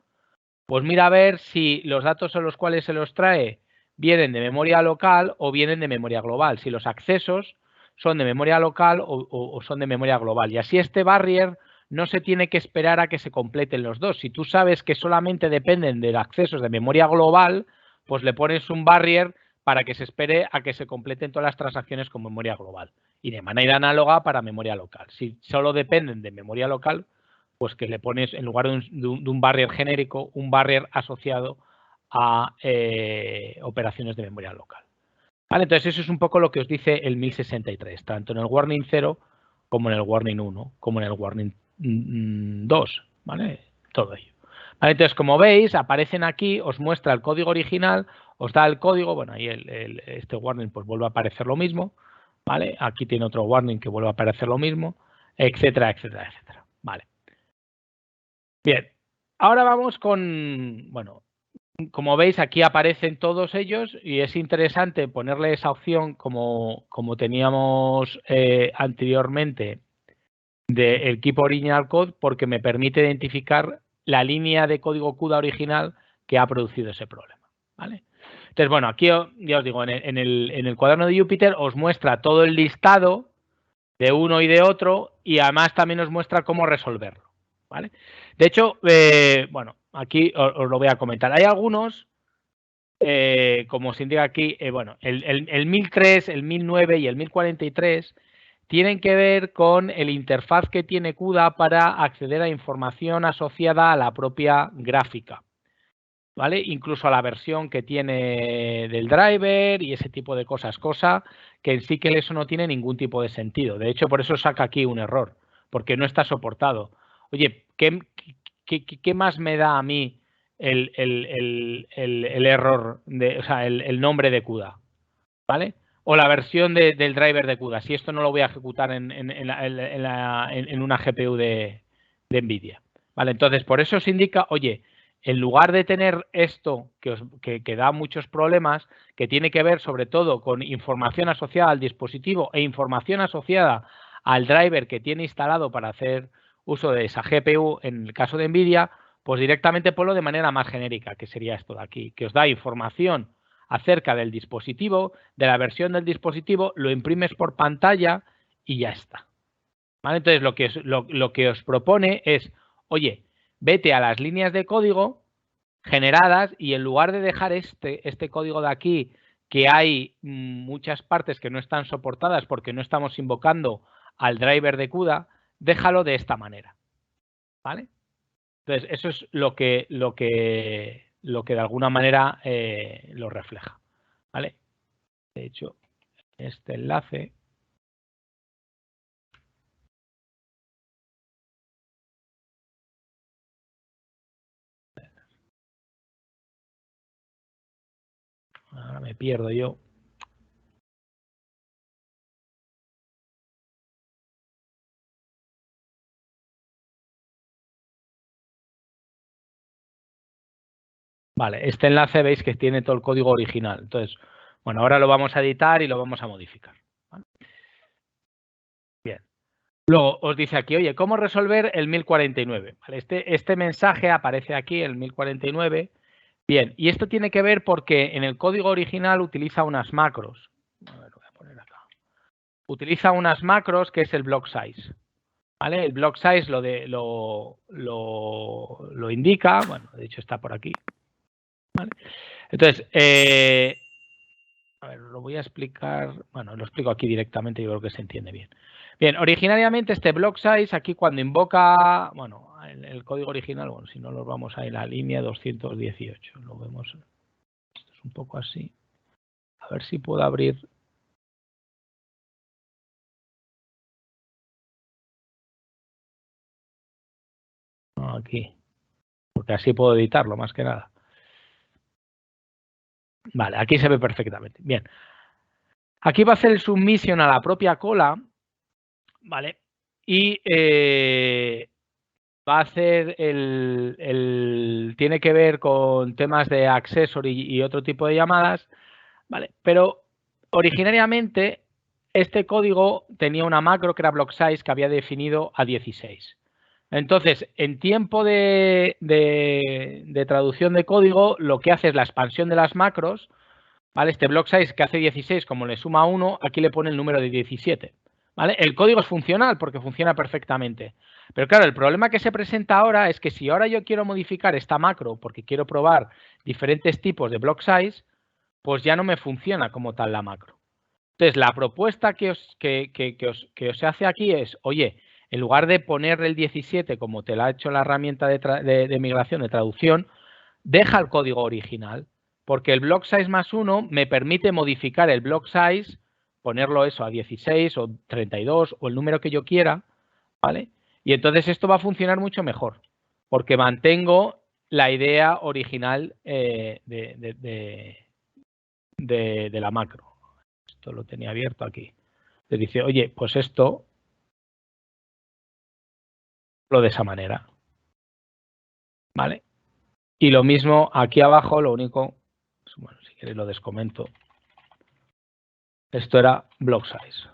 Speaker 1: pues mira a ver si los datos a los cuales se los trae vienen de memoria local o vienen de memoria global. Si los accesos son de memoria local o son de memoria global. Y así este barrier no se tiene que esperar a que se completen los dos. Si tú sabes que solamente dependen de accesos de memoria global, pues le pones un barrier para que se espere a que se completen todas las transacciones con memoria global. Y de manera análoga para memoria local. Si solo dependen de memoria local, pues que le pones, en lugar de un barrier genérico, un barrier asociado a operaciones de memoria local. ¿Vale? Entonces, eso es un poco lo que os dice el 1063, tanto en el warning 0 como en el warning 1, como en el warning 2. ¿Vale? Todo ello. ¿Vale? Entonces, como veis, aparecen aquí, os muestra el código original, os da el código, bueno, ahí este warning pues vuelve a aparecer lo mismo, ¿vale? Aquí tiene otro warning que vuelve a aparecer lo mismo, etcétera, etcétera, etcétera. Vale. Bien, ahora vamos con, bueno, como veis aquí aparecen todos ellos y es interesante ponerle esa opción como teníamos anteriormente del Keep Original Code porque me permite identificar la línea de código CUDA original que ha producido ese problema. ¿Vale? Entonces, bueno, aquí ya os digo, en el cuaderno de Jupyter os muestra todo el listado de uno y de otro y además también os muestra cómo resolverlo. ¿Vale? De hecho, bueno, aquí os lo voy a comentar. Hay algunos, como se indica aquí, bueno, el 1003, el 1009 y el 1043 tienen que ver con el interfaz que tiene CUDA para acceder a información asociada a la propia gráfica. ¿Vale? Incluso a la versión que tiene del driver y ese tipo de cosas, cosa que en sí que eso no tiene ningún tipo de sentido. De hecho, por eso saca aquí un error, porque no está soportado. Oye, ¿qué más me da a mí el error, o sea, el nombre de CUDA? ¿Vale? O la versión del driver de CUDA, si esto no lo voy a ejecutar en una GPU de NVIDIA. ¿Vale? Entonces, por eso se indica, oye, en lugar de tener esto que da muchos problemas, que tiene que ver sobre todo con información asociada al dispositivo e información asociada al driver que tiene instalado para hacer uso de esa GPU, en el caso de NVIDIA, pues directamente ponlo de manera más genérica, que sería esto de aquí, que os da información acerca del dispositivo, de la versión del dispositivo, lo imprimes por pantalla y ya está. ¿Vale? Entonces, lo que os propone es, oye, vete a las líneas de código generadas y en lugar de dejar este código de aquí, que hay muchas partes que no están soportadas porque no estamos invocando al driver de CUDA, déjalo de esta manera. ¿Vale? Entonces, eso es lo que de alguna manera lo refleja. ¿Vale? De hecho, este enlace. Ahora me pierdo yo. Vale, este enlace veis que tiene todo el código original. Entonces, bueno, ahora lo vamos a editar y lo vamos a modificar. ¿Vale? Bien. Luego os dice aquí, oye, ¿cómo resolver el 1049? ¿Vale? Este mensaje aparece aquí, el 1049. Bien, y esto tiene que ver porque en el código original utiliza unas macros. A ver, lo voy a poner acá. Utiliza unas macros que es el block size. ¿Vale? El block size lo indica. Bueno, de hecho está por aquí. ¿Vale? Entonces, a ver, lo voy a explicar. Bueno, lo explico aquí directamente, yo creo que se entiende bien. Bien, originariamente este block size, aquí cuando invoca, bueno, el código original, bueno, si no nos vamos a la línea 218, lo vemos, esto es un poco así. A ver si puedo abrir. Aquí, porque así puedo editarlo más que nada. Vale, aquí se ve perfectamente. Bien, aquí va a hacer el submission a la propia cola, ¿vale? Y va a hacer tiene que ver con temas de accessory y otro tipo de llamadas, ¿vale? Pero originariamente este código tenía una macro que era block size que había definido a 16. Entonces, en tiempo de traducción de código, lo que hace es la expansión de las macros, ¿vale? Este block size que hace 16, como le suma 1, aquí le pone el número de 17. ¿Vale? El código es funcional porque funciona perfectamente. Pero claro, el problema que se presenta ahora es que si ahora yo quiero modificar esta macro porque quiero probar diferentes tipos de block size, pues ya no me funciona como tal la macro. Entonces, la propuesta que os hace aquí es, oye, en lugar de poner el 17 como te la ha hecho la herramienta de migración, de traducción, deja el código original, porque el block size más 1 me permite modificar el block size, ponerlo eso a 16 o 32 o el número que yo quiera, ¿vale? Y entonces esto va a funcionar mucho mejor, porque mantengo la idea original de la macro. Esto lo tenía abierto aquí. Le dice, oye, pues esto lo de esa manera, ¿vale? Y lo mismo aquí abajo, lo único, bueno, si queréis lo descomento. Esto era block size.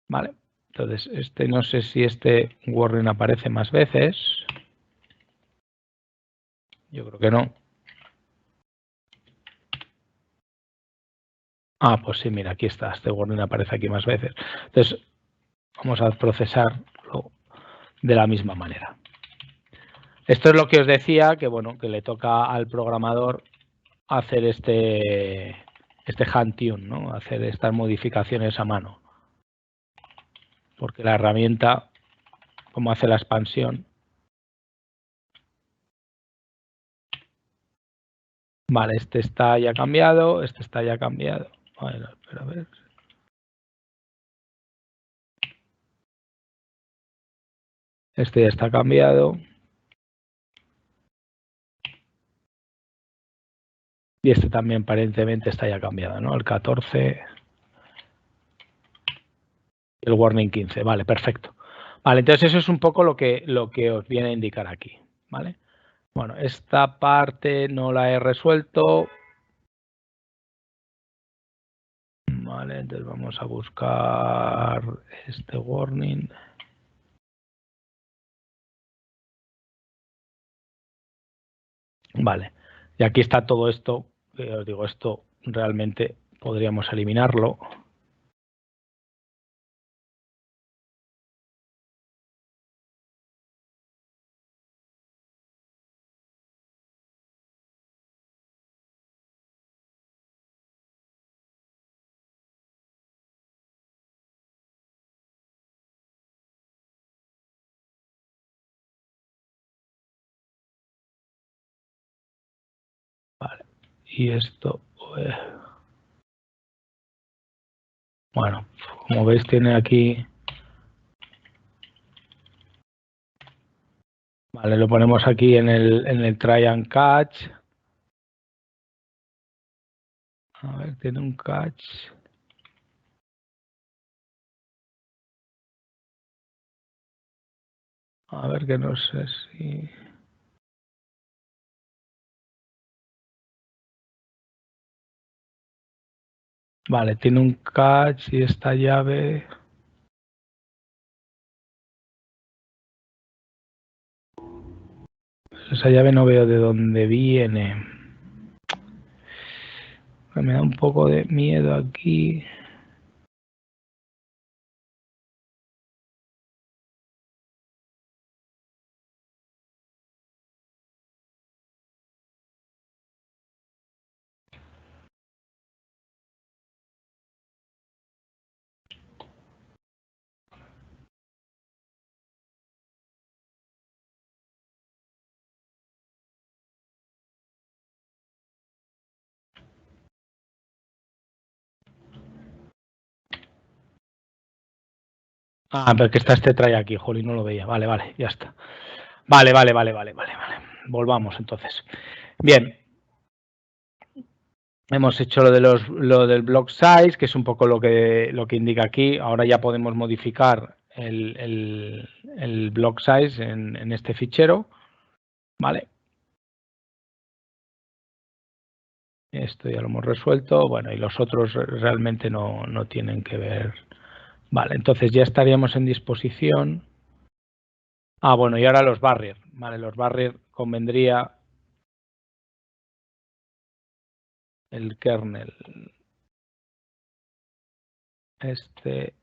Speaker 1: ¿Vale? Entonces, no sé si este warning aparece más veces. Yo creo que no. Ah, pues sí, mira, aquí está. Este warning aparece aquí más veces. Entonces, vamos a procesarlo de la misma manera. Esto es lo que os decía, que bueno, que le toca al programador hacer este hand tune, ¿no? Hacer estas modificaciones a mano. Porque la herramienta, como hace la expansión. Vale, este está ya cambiado, este está ya cambiado. Vale, espera, a ver. Este ya está cambiado. Y este también aparentemente está ya cambiado, ¿no? El 14 y el warning 15. Vale, perfecto. Vale, entonces eso es un poco lo que os viene a indicar aquí, ¿vale? Bueno, esta parte no la he resuelto. Vale, entonces vamos a buscar este warning. Vale, y aquí está todo esto. Os digo, esto realmente podríamos eliminarlo. Vale, y esto, bueno, como veis tiene aquí, vale, lo ponemos aquí en el try and catch. A ver, tiene un catch. A ver, que no sé si... Vale, tiene un catch y esta llave... Esa llave no veo de dónde viene. Me da un poco de miedo aquí. Ah, pero que está este try aquí, jolín, no lo veía. Vale, vale, ya está. Vale. Volvamos entonces. Bien. Hemos hecho lo del block size, que es un poco lo que indica aquí. Ahora ya podemos modificar el block size en este fichero. Vale. Esto ya lo hemos resuelto. Bueno, y los otros realmente no tienen que ver. Vale, entonces ya estaríamos en disposición. Ah, bueno, y ahora los barriers. Vale, los barriers convendría el kernel. Este.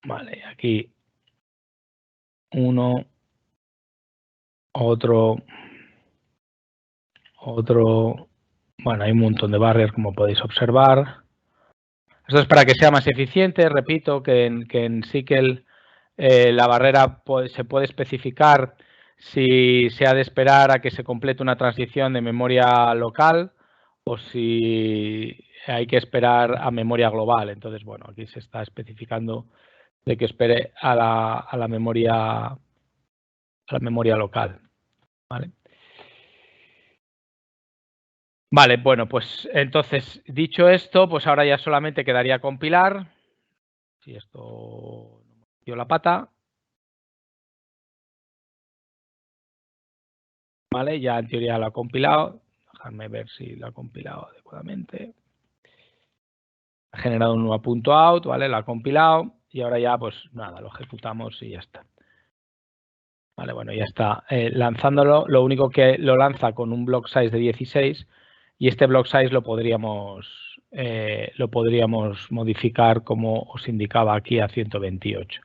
Speaker 1: Vale, aquí uno, otro. Bueno, hay un montón de barriers, como podéis observar. Esto es para que sea más eficiente. Repito que en SQL la barrera se puede especificar si se ha de esperar a que se complete una transición de memoria local o si hay que esperar a memoria global. Entonces, bueno, aquí se está especificando de que espere a la memoria local. ¿Vale? Vale, bueno, pues entonces, dicho esto, pues ahora ya solamente quedaría compilar. Si esto no me dio la pata. Vale, ya en teoría lo ha compilado. Déjame ver si lo ha compilado adecuadamente. Ha generado un nuevo punto out, ¿vale? Lo ha compilado y ahora ya, pues nada, lo ejecutamos y ya está. Vale, bueno, ya está lanzándolo. Lo único que lo lanza con un block size de 16 y este block size lo podríamos modificar como os indicaba aquí a 128.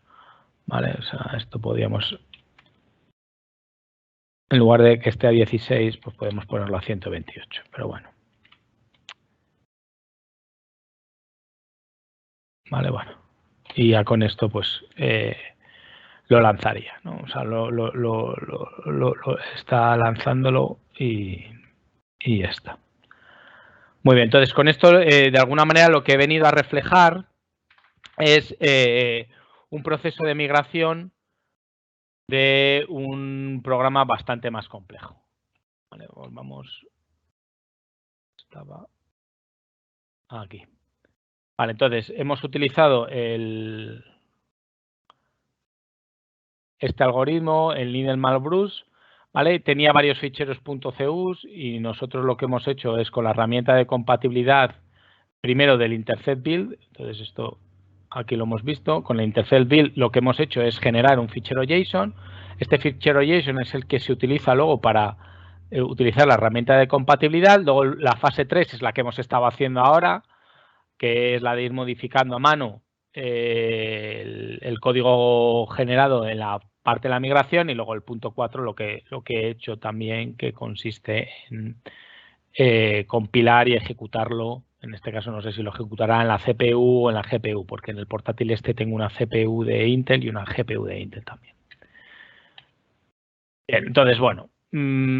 Speaker 1: Vale, o sea, esto podríamos, en lugar de que esté a 16, pues podemos ponerlo a 128, pero bueno. Vale, bueno. Y ya con esto, pues, lo lanzaría, ¿no? O sea, está lanzándolo y ya está. Muy bien, entonces con esto, de alguna manera, lo que he venido a reflejar es un proceso de migración de un programa bastante más complejo. Vale, volvamos. Estaba aquí. Vale, entonces hemos utilizado este algoritmo, el Needle-Malbrousse, ¿vale? Tenía varios ficheros .cus y nosotros lo que hemos hecho es con la herramienta de compatibilidad, primero del intercept build, entonces esto aquí lo hemos visto, con el intercept build lo que hemos hecho es generar un fichero JSON. Este fichero JSON es el que se utiliza luego para utilizar la herramienta de compatibilidad. Luego la fase 3 es la que hemos estado haciendo ahora, que es la de ir modificando a mano el código generado en la parte de la migración, y luego el punto 4 lo que he hecho también, que consiste en compilar y ejecutarlo. En este caso no sé si lo ejecutará en la CPU o en la GPU, porque en el portátil este tengo una CPU de Intel y una GPU de Intel también. Bien, entonces, bueno,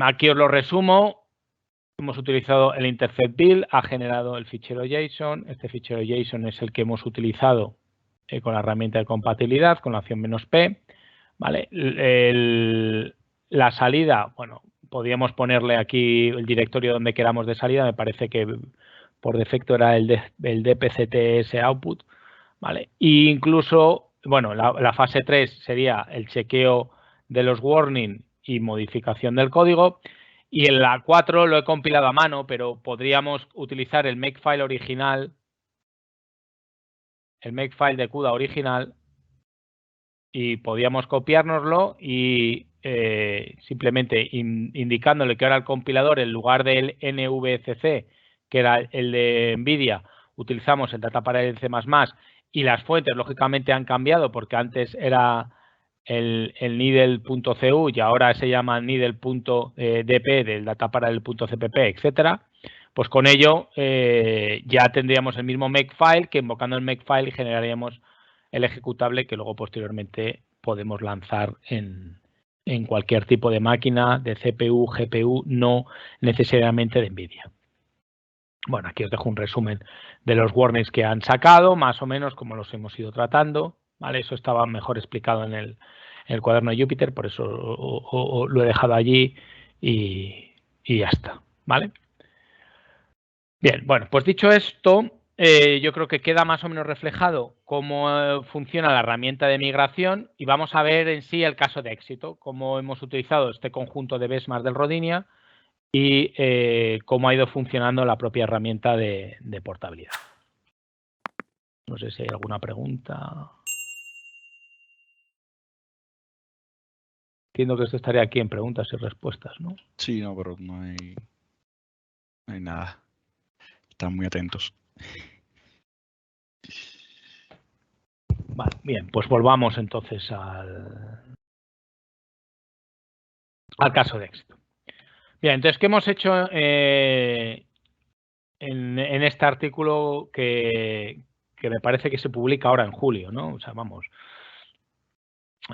Speaker 1: aquí os lo resumo. Hemos utilizado el intercept build, ha generado el fichero JSON. Este fichero JSON es el que hemos utilizado con la herramienta de compatibilidad, con la opción -p. ¿Vale? La salida, bueno, podríamos ponerle aquí el directorio donde queramos de salida. Me parece que por defecto era el dpcts output, ¿vale? E incluso, bueno, la fase 3 sería el chequeo de los warning y modificación del código. Y en la 4 lo he compilado a mano, pero podríamos utilizar el makefile original, el makefile de CUDA original, y podíamos copiárnoslo y simplemente indicándole que ahora el compilador, en lugar del NVCC, que era el de NVIDIA, utilizamos el Data Parallel C++, y las fuentes, lógicamente, han cambiado porque antes era el needle.cu y ahora se llama needle.dp del Data Parallel.cpp, etcétera. Pues con ello ya tendríamos el mismo makefile, que invocando el makefile generaríamos el ejecutable que luego posteriormente podemos lanzar en cualquier tipo de máquina, de CPU, GPU, no necesariamente de NVIDIA. Bueno, aquí os dejo un resumen de los warnings que han sacado, más o menos como los hemos ido tratando, ¿vale? Eso estaba mejor explicado en el cuaderno de Jupyter, por eso lo he dejado allí y ya está, ¿vale? Bien, bueno, pues dicho esto, yo creo que queda más o menos reflejado cómo funciona la herramienta de migración y vamos a ver en sí el caso de éxito, cómo hemos utilizado este conjunto de benchmarks del Rodinia y cómo ha ido funcionando la propia herramienta de portabilidad. No sé si hay alguna pregunta. Entiendo que esto estaría aquí en preguntas y respuestas, ¿no?
Speaker 2: Sí, no, pero no hay nada. Están muy atentos.
Speaker 1: Vale, bien, pues volvamos entonces al caso de éxito. Bien, entonces, ¿qué hemos hecho en este artículo que me parece que se publica ahora en julio, ¿no? O sea, vamos,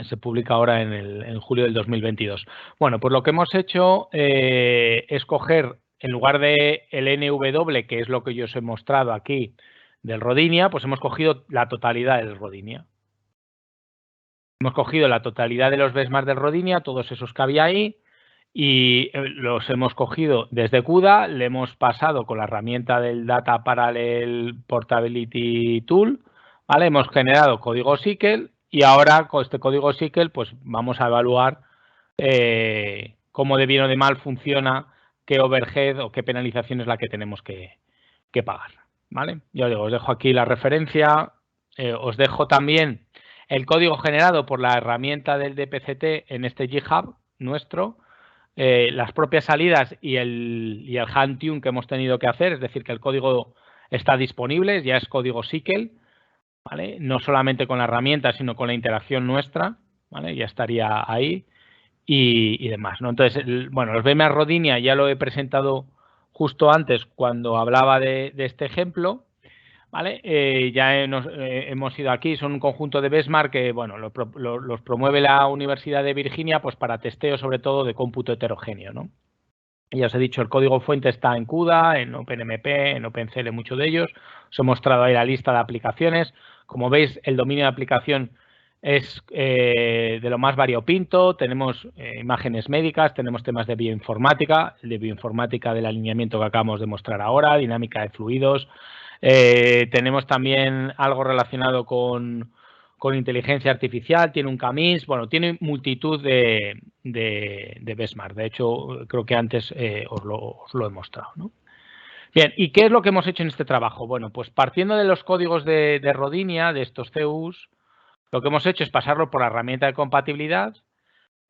Speaker 1: se publica ahora en julio del 2022. Bueno, pues lo que hemos hecho es coger, en lugar de el NW, que es lo que yo os he mostrado aquí del Rodinia, pues hemos cogido la totalidad del Rodinia. Hemos cogido la totalidad de los benchmarks del Rodinia, todos esos que había ahí, y los hemos cogido desde CUDA, le hemos pasado con la herramienta del Data Parallel Portability Tool, ¿vale? Hemos generado código SQL y ahora con este código SQL pues vamos a evaluar cómo de bien o de mal funciona, qué overhead o qué penalización es la que tenemos que pagar, ¿vale? Yo digo, os dejo aquí la referencia, os dejo también el código generado por la herramienta del DPCT en este GitHub nuestro, las propias salidas y el hand tune que hemos tenido que hacer, es decir, que el código está disponible, ya es código SQL, ¿vale? No solamente con la herramienta, sino con la interacción nuestra, ¿vale? Ya estaría ahí y demás, ¿no? Entonces, bueno, los BMS Rodinia ya lo he presentado justo antes cuando hablaba de este ejemplo, ¿vale? Ya hemos ido aquí, son un conjunto de benchmark que, bueno, los promueve la Universidad de Virginia pues para testeo sobre todo de cómputo heterogéneo, ¿no? Ya os he dicho, el código fuente está en CUDA, en OpenMP, en OpenCL, muchos de ellos. Os he mostrado ahí la lista de aplicaciones. Como veis, el dominio de aplicación es de lo más variopinto. Tenemos imágenes médicas, tenemos temas de bioinformática, el de bioinformática del alineamiento que acabamos de mostrar ahora, dinámica de fluidos. Tenemos también algo relacionado con inteligencia artificial, tiene un CAMIS, bueno, tiene multitud de benchmark. De hecho, creo que antes os lo he mostrado, ¿no? Bien, ¿y qué es lo que hemos hecho en este trabajo? Bueno, pues partiendo de los códigos de Rodinia, de estos CUs, lo que hemos hecho es pasarlo por la herramienta de compatibilidad.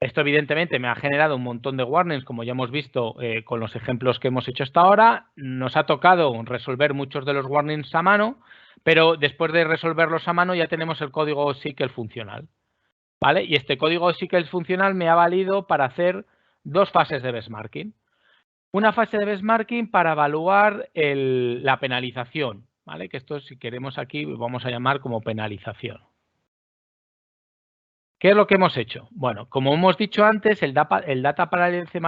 Speaker 1: Esto evidentemente me ha generado un montón de warnings, como ya hemos visto con los ejemplos que hemos hecho hasta ahora. Nos ha tocado resolver muchos de los warnings a mano, pero después de resolverlos a mano ya tenemos el código SQL funcional, ¿vale? Y este código SQL funcional me ha valido para hacer dos fases de benchmarking. Una fase de benchmarking para evaluar la penalización, ¿vale? Que esto, si queremos aquí, vamos a llamar como penalización. ¿Qué es lo que hemos hecho? Bueno, como hemos dicho antes, el Data Parallel C++,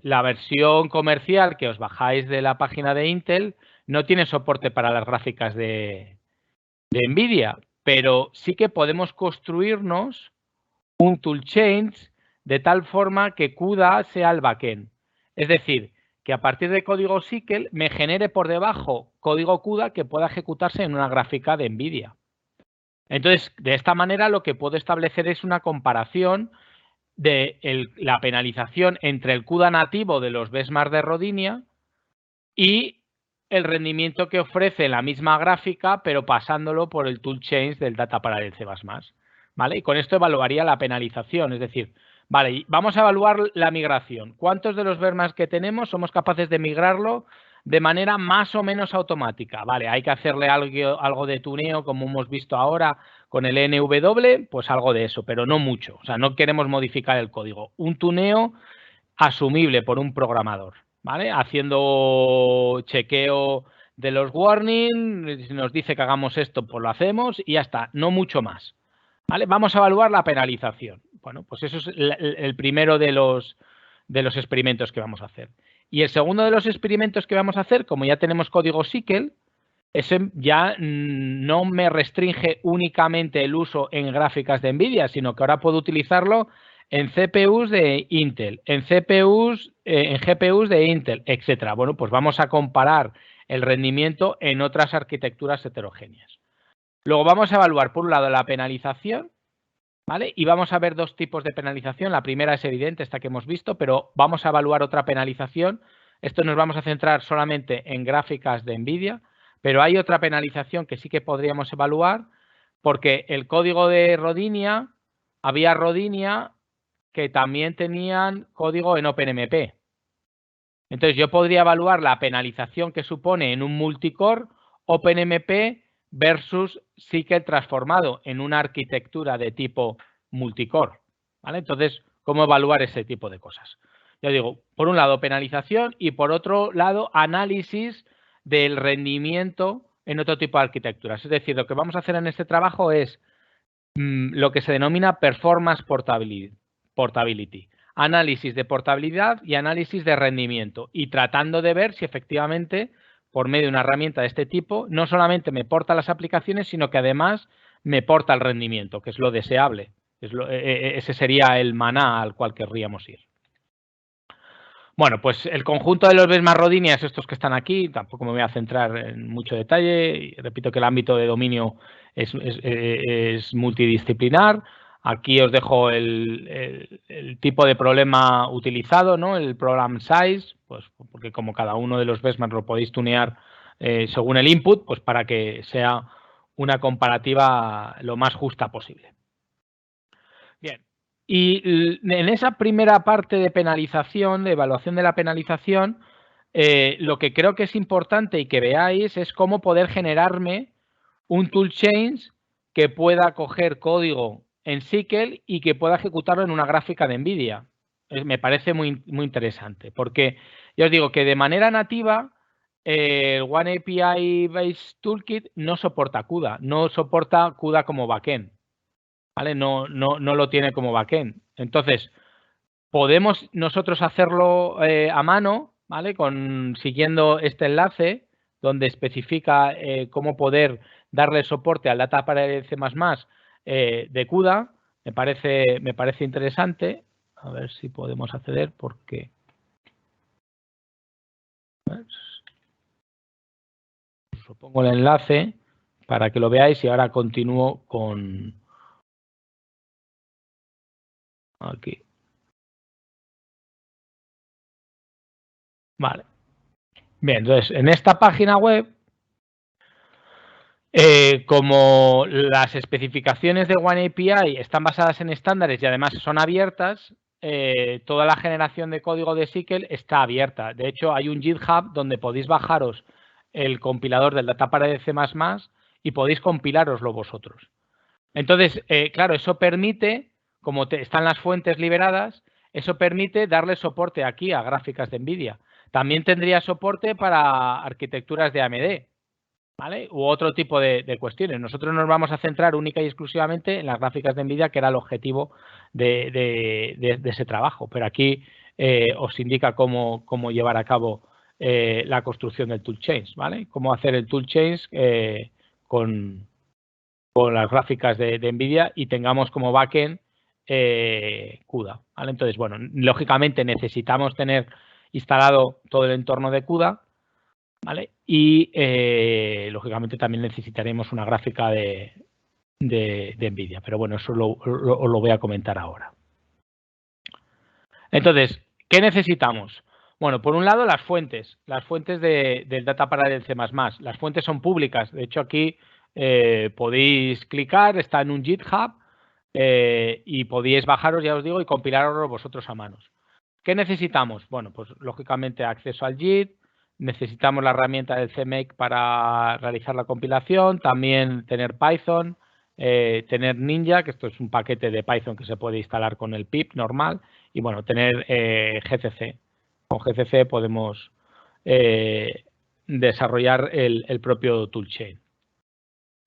Speaker 1: la versión comercial que os bajáis de la página de Intel, no tiene soporte para las gráficas de NVIDIA, pero sí que podemos construirnos un toolchains de tal forma que CUDA sea el backend. Es decir, que a partir de código SQL me genere por debajo código CUDA que pueda ejecutarse en una gráfica de NVIDIA. Entonces, de esta manera lo que puedo establecer es una comparación de la penalización entre el CUDA nativo de los benchmarks de Rodinia y el rendimiento que ofrece la misma gráfica, pero pasándolo por el toolchains del Data Parallel C++. ¿Vale? Y con esto evaluaría la penalización, es decir, vale, vamos a evaluar la migración. ¿Cuántos de los benchmarks que tenemos somos capaces de migrarlo de manera más o menos automática? Vale, hay que hacerle algo de tuneo, como hemos visto ahora con el NW, pues algo de eso, pero no mucho. O sea, no queremos modificar el código. Un tuneo asumible por un programador, ¿vale? Haciendo chequeo de los warnings, si nos dice que hagamos esto, pues lo hacemos y ya está, no mucho más. ¿Vale? Vamos a evaluar la penalización. Bueno, pues eso es el primero de los experimentos que vamos a hacer. Y el segundo de los experimentos que vamos a hacer, como ya tenemos código SQL, ese ya no me restringe únicamente el uso en gráficas de NVIDIA, sino que ahora puedo utilizarlo en CPUs de Intel, en GPUs de Intel, etcétera. Bueno, pues vamos a comparar el rendimiento en otras arquitecturas heterogéneas. Luego vamos a evaluar, por un lado, la penalización, ¿vale? Y vamos a ver dos tipos de penalización. La primera es evidente, esta que hemos visto, pero vamos a evaluar otra penalización. Esto nos vamos a centrar solamente en gráficas de NVIDIA, pero hay otra penalización que sí que podríamos evaluar, porque el código de Rodinia, había Rodinia que también tenían código en OpenMP. Entonces yo podría evaluar la penalización que supone en un multicore OpenMP versus SQL transformado en una arquitectura de tipo multicore. ¿Vale? Entonces, ¿cómo evaluar ese tipo de cosas? Yo digo, por un lado penalización y por otro lado análisis del rendimiento en otro tipo de arquitecturas. Es decir, lo que vamos a hacer en este trabajo es lo que se denomina performance portability. Análisis de portabilidad y análisis de rendimiento. Y tratando de ver si efectivamente, por medio de una herramienta de este tipo, no solamente me porta las aplicaciones, sino que además me porta el rendimiento, que es lo deseable. Ese sería el maná al cual querríamos ir. Bueno, pues el conjunto de los benchmarks Rodinia, estos que están aquí, tampoco me voy a centrar en mucho detalle. Y repito que el ámbito de dominio es multidisciplinar. Aquí os dejo el tipo de problema utilizado, ¿no? El program size, pues porque como cada uno de los benchmarks lo podéis tunear según el input, pues para que sea una comparativa lo más justa posible. Bien. Y en esa primera parte de penalización, de evaluación de la penalización, lo que creo que es importante y que veáis es cómo poder generarme un toolchains que pueda coger código en SQL y que pueda ejecutarlo en una gráfica de NVIDIA. Me parece muy interesante, porque ya os digo que de manera nativa el One API Based Toolkit no soporta CUDA, no soporta CUDA como backend. ¿Vale? No lo tiene como backend. Entonces, podemos nosotros hacerlo a mano, ¿vale? Siguiendo este enlace donde especifica cómo poder darle soporte al Data Parallel C++ de CUDA. Me parece interesante. A ver si podemos acceder porque... Os pongo el enlace para que lo veáis y ahora continúo con... Aquí. Vale. Bien, entonces, en esta página web, como las especificaciones de One API están basadas en estándares y además son abiertas, toda la generación de código de SQL está abierta. De hecho, hay un GitHub donde podéis bajaros el compilador del Data Parallel C++ y podéis compilároslo vosotros. Entonces, claro, eso permite, como están las fuentes liberadas, eso permite darle soporte aquí a gráficas de NVIDIA. También tendría soporte para arquitecturas de AMD, ¿vale? U otro tipo de cuestiones. Nosotros nos vamos a centrar única y exclusivamente en las gráficas de NVIDIA, que era el objetivo de ese trabajo. Pero aquí os indica cómo llevar a cabo la construcción del toolchains, ¿vale? Cómo hacer el toolchains con las gráficas de NVIDIA y tengamos como backend CUDA, ¿vale? Entonces, bueno, lógicamente necesitamos tener instalado todo el entorno de CUDA, ¿vale? Y lógicamente también necesitaremos una gráfica de NVIDIA, pero bueno, eso os lo voy a comentar ahora. Entonces, ¿qué necesitamos? Bueno, por un lado las fuentes del Data Parallel C++. Las fuentes son públicas, de hecho aquí podéis clicar, está en un GitHub y podéis bajaros, ya os digo, y compilarlo vosotros a manos. ¿Qué necesitamos? Bueno, pues lógicamente acceso al JIT, necesitamos la herramienta del CMake para realizar la compilación, también tener Python, tener Ninja, que esto es un paquete de Python que se puede instalar con el pip normal, y bueno, tener GCC. Con GCC podemos desarrollar el propio toolchain.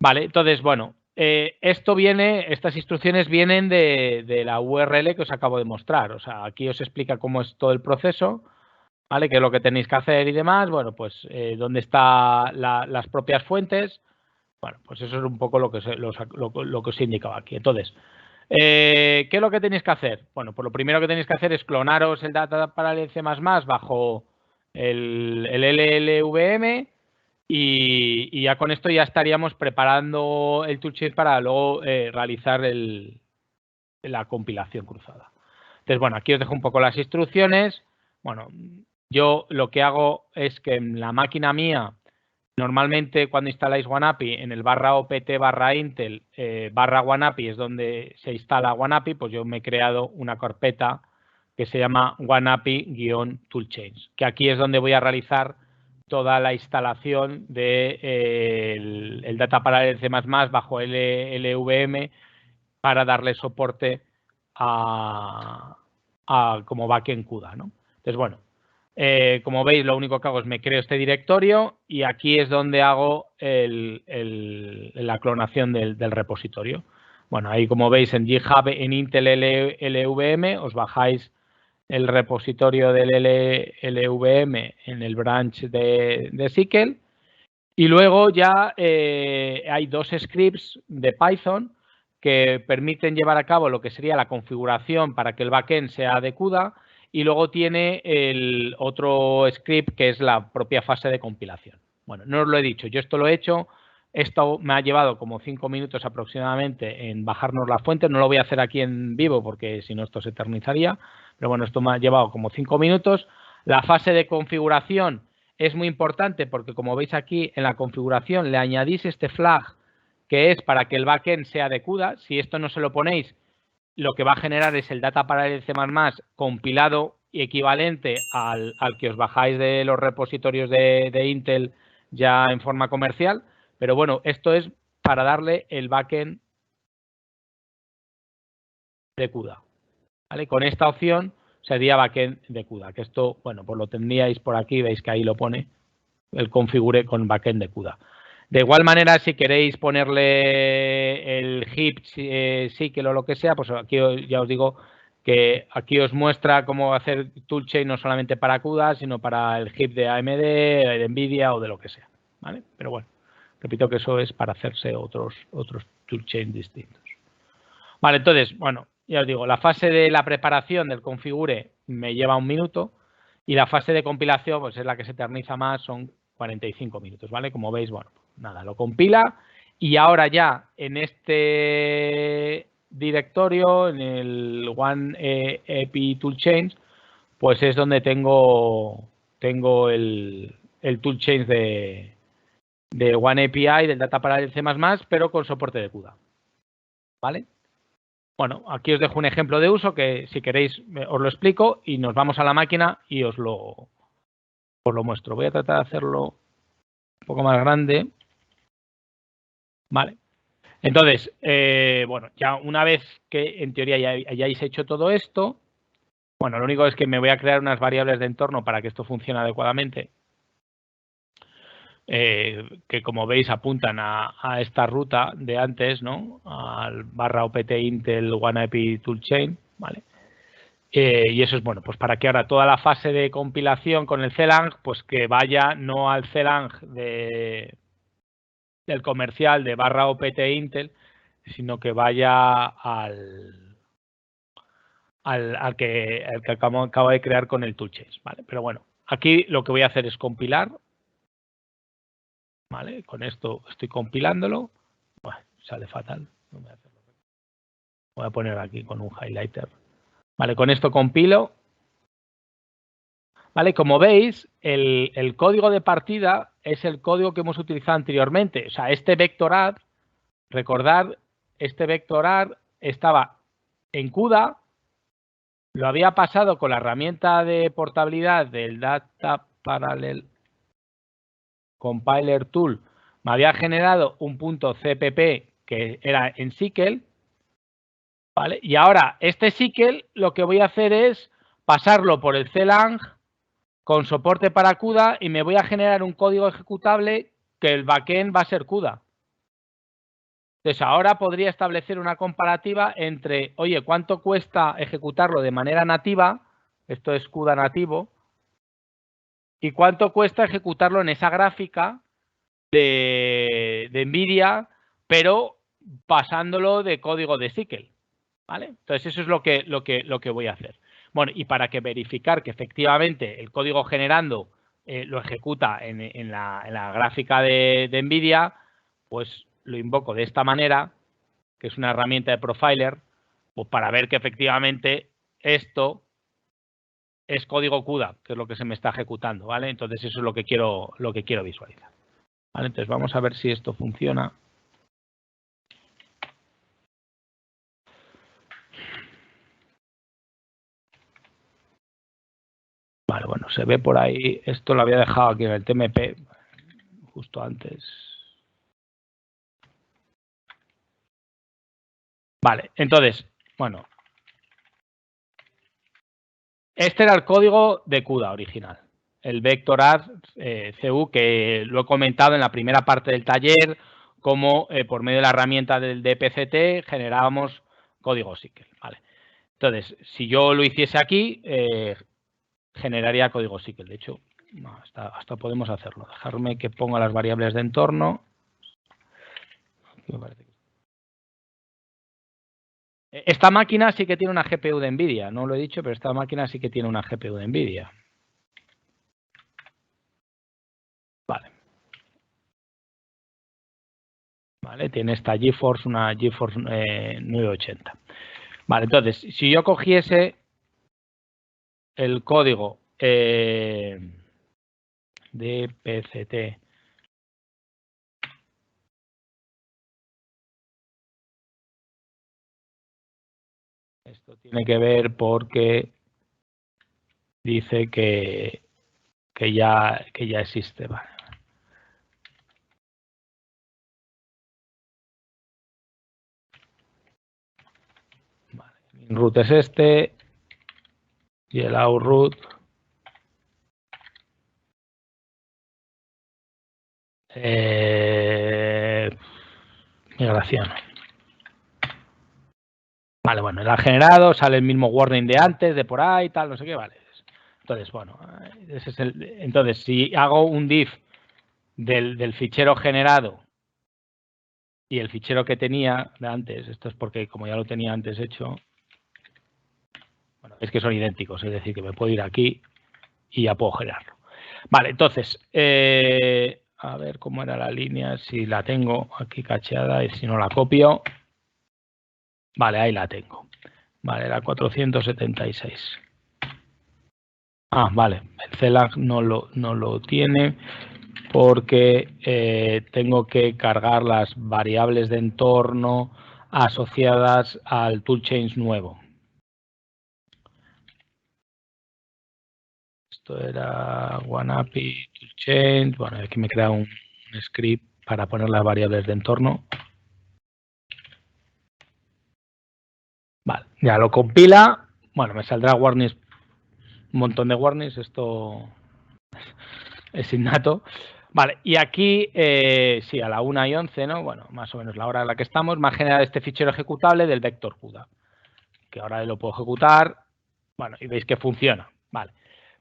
Speaker 1: Vale, entonces, bueno, estas instrucciones vienen de la URL que os acabo de mostrar. O sea, aquí os explica cómo es todo el proceso, ¿vale? Qué es lo que tenéis que hacer y demás. Bueno, pues dónde están las propias fuentes. Bueno, pues eso es un poco lo que os he indicado aquí. Entonces, ¿qué es lo que tenéis que hacer? Bueno, pues lo primero que tenéis que hacer es clonaros el Data Parallel C++ bajo el LLVM y ya con esto ya estaríamos preparando el toolchain para luego realizar la compilación cruzada. Entonces, bueno, aquí os dejo un poco las instrucciones. Bueno, yo lo que hago es que en la máquina mía, normalmente cuando instaláis OneAPI, en el /opt/intel /OneAPI es donde se instala OneAPI, pues yo me he creado una carpeta que se llama OneAPI-toolchains, que aquí es donde voy a realizar toda la instalación de el Data Parallel C++ bajo LLVM para darle soporte a como backend CUDA, ¿no? Entonces, bueno, como veis, lo único que hago es me creo este directorio y aquí es donde hago la clonación del repositorio. Bueno, ahí como veis en GitHub, en Intel LVM, os bajáis el repositorio del LVM en el branch de SQL y luego ya hay dos scripts de Python que permiten llevar a cabo lo que sería la configuración para que el backend sea de CUDA y luego tiene el otro script que es la propia fase de compilación. Bueno, no os lo he dicho, yo esto lo he hecho, esto me ha llevado como 5 minutos aproximadamente en bajarnos la fuente, no lo voy a hacer aquí en vivo porque si no esto se eternizaría, pero bueno, esto me ha llevado como 5 minutos. La fase de configuración es muy importante porque como veis aquí en la configuración le añadís este flag que es para que el backend sea de CUDA. Si esto no se lo ponéis, lo que va a generar es el Data Parallel C++ compilado y equivalente al que os bajáis de los repositorios de Intel ya en forma comercial. Pero bueno, esto es para darle el backend de CUDA. ¿Vale? Con esta opción sería backend de CUDA, que esto, bueno, pues lo tendríais por aquí, veis que ahí lo pone, el configure con backend de CUDA. De igual manera, si queréis ponerle el HIP, SQL o lo que sea, pues aquí ya os digo que aquí os muestra cómo hacer toolchain no solamente para CUDA, sino para el HIP de AMD, de NVIDIA o de lo que sea. ¿Vale? Pero bueno, repito que eso es para hacerse otros toolchain distintos. Vale, entonces, bueno, ya os digo, la fase de la preparación del configure me lleva 1 minuto y la fase de compilación pues es la que se eterniza más, son 45 minutos, ¿vale? Como veis, bueno, nada, lo compila y ahora ya en este directorio, en el OneAPI Toolchains, pues es donde tengo el toolchains de OneAPI, del Data Parallel C++, pero con soporte de CUDA, ¿vale? Bueno, aquí os dejo un ejemplo de uso que si queréis os lo explico y nos vamos a la máquina y os lo muestro. Voy a tratar de hacerlo un poco más grande. Vale. Entonces, bueno, ya una vez que en teoría ya hayáis hecho todo esto, bueno, lo único es que me voy a crear unas variables de entorno para que esto funcione adecuadamente. Que como veis apuntan a esta ruta de antes, ¿no? Al /opt Intel OneAPI Toolchain, ¿vale? Y eso es bueno, pues para que ahora toda la fase de compilación con el CLang, pues que vaya no al CLang del comercial de /opt Intel, sino que vaya al al que acabo de crear con el toolchains, ¿vale? Pero bueno, aquí lo que voy a hacer es compilar, ¿vale? Con esto estoy compilándolo. Bueno, sale fatal. No voy a hacerlo. Voy a poner aquí con un highlighter. Vale, con esto compilo. Vale, como veis, el código de partida es el código que hemos utilizado anteriormente. O sea, este vector-add, recordad, este vector-add estaba en CUDA, lo había pasado con la herramienta de portabilidad del Data Parallel Compiler Tool, me había generado un punto CPP que era en SQL, ¿vale? Y ahora este SQL lo que voy a hacer es pasarlo por el CLang con soporte para CUDA y me voy a generar un código ejecutable que el backend va a ser CUDA. Entonces ahora podría establecer una comparativa entre, oye, ¿cuánto cuesta ejecutarlo de manera nativa? Esto es CUDA nativo. ¿Y cuánto cuesta ejecutarlo en esa gráfica de NVIDIA, pero pasándolo de código de SQL? ¿Vale? Entonces eso es lo que voy a hacer. Bueno, y para que verificar que efectivamente el código generando lo ejecuta en la gráfica de NVIDIA, pues lo invoco de esta manera, que es una herramienta de profiler, pues para ver que efectivamente esto es código CUDA, que es lo que se me está ejecutando, ¿vale? Entonces eso es lo que quiero visualizar. ¿Vale? Entonces vamos a ver si esto funciona. Vale, bueno, se ve por ahí. Esto lo había dejado aquí en el TMP justo antes. Vale, entonces, bueno. Este era el código de CUDA original. El vector-add CU, que lo he comentado en la primera parte del taller, como por medio de la herramienta del DPCT generábamos código SQL. Vale. Entonces, si yo lo hiciese aquí, generaría código SQL. De hecho, no, hasta podemos hacerlo. Dejarme que ponga las variables de entorno. Esta máquina sí que tiene una GPU de NVIDIA. No lo he dicho, pero esta máquina sí que tiene una GPU de NVIDIA. Vale. Vale, tiene esta GeForce, una GeForce 980. Vale, entonces, si yo cogiese el código de PCT, esto tiene que ver porque dice que ya existe. Vale. Vale. El root es este y el out root migración. Vale, bueno, la ha generado, sale el mismo warning de antes, de por ahí, tal, no sé qué, vale. Entonces, bueno, ese es entonces, si hago un diff del fichero generado y el fichero que tenía de antes, esto es porque como ya lo tenía antes hecho, bueno, es que son idénticos, es decir, que me puedo ir aquí y ya puedo generarlo. Vale, entonces, a ver cómo era la línea, si la tengo aquí cacheada y si no la copio. Vale, ahí la tengo. Vale, la 476. Ah, vale, el CLang no lo tiene porque tengo que cargar las variables de entorno asociadas al toolchains nuevo. Esto era OneAPI, toolchains. Bueno, aquí me he creado un script para poner las variables de entorno. Vale, ya lo compila. Bueno, me saldrá warnings, un montón de warnings. Esto es innato. Vale, y aquí, sí, a la 1:11, ¿no? Bueno, más o menos la hora en la que estamos, me ha generado este fichero ejecutable del vector CUDA, que ahora lo puedo ejecutar, bueno, y veis que funciona, vale.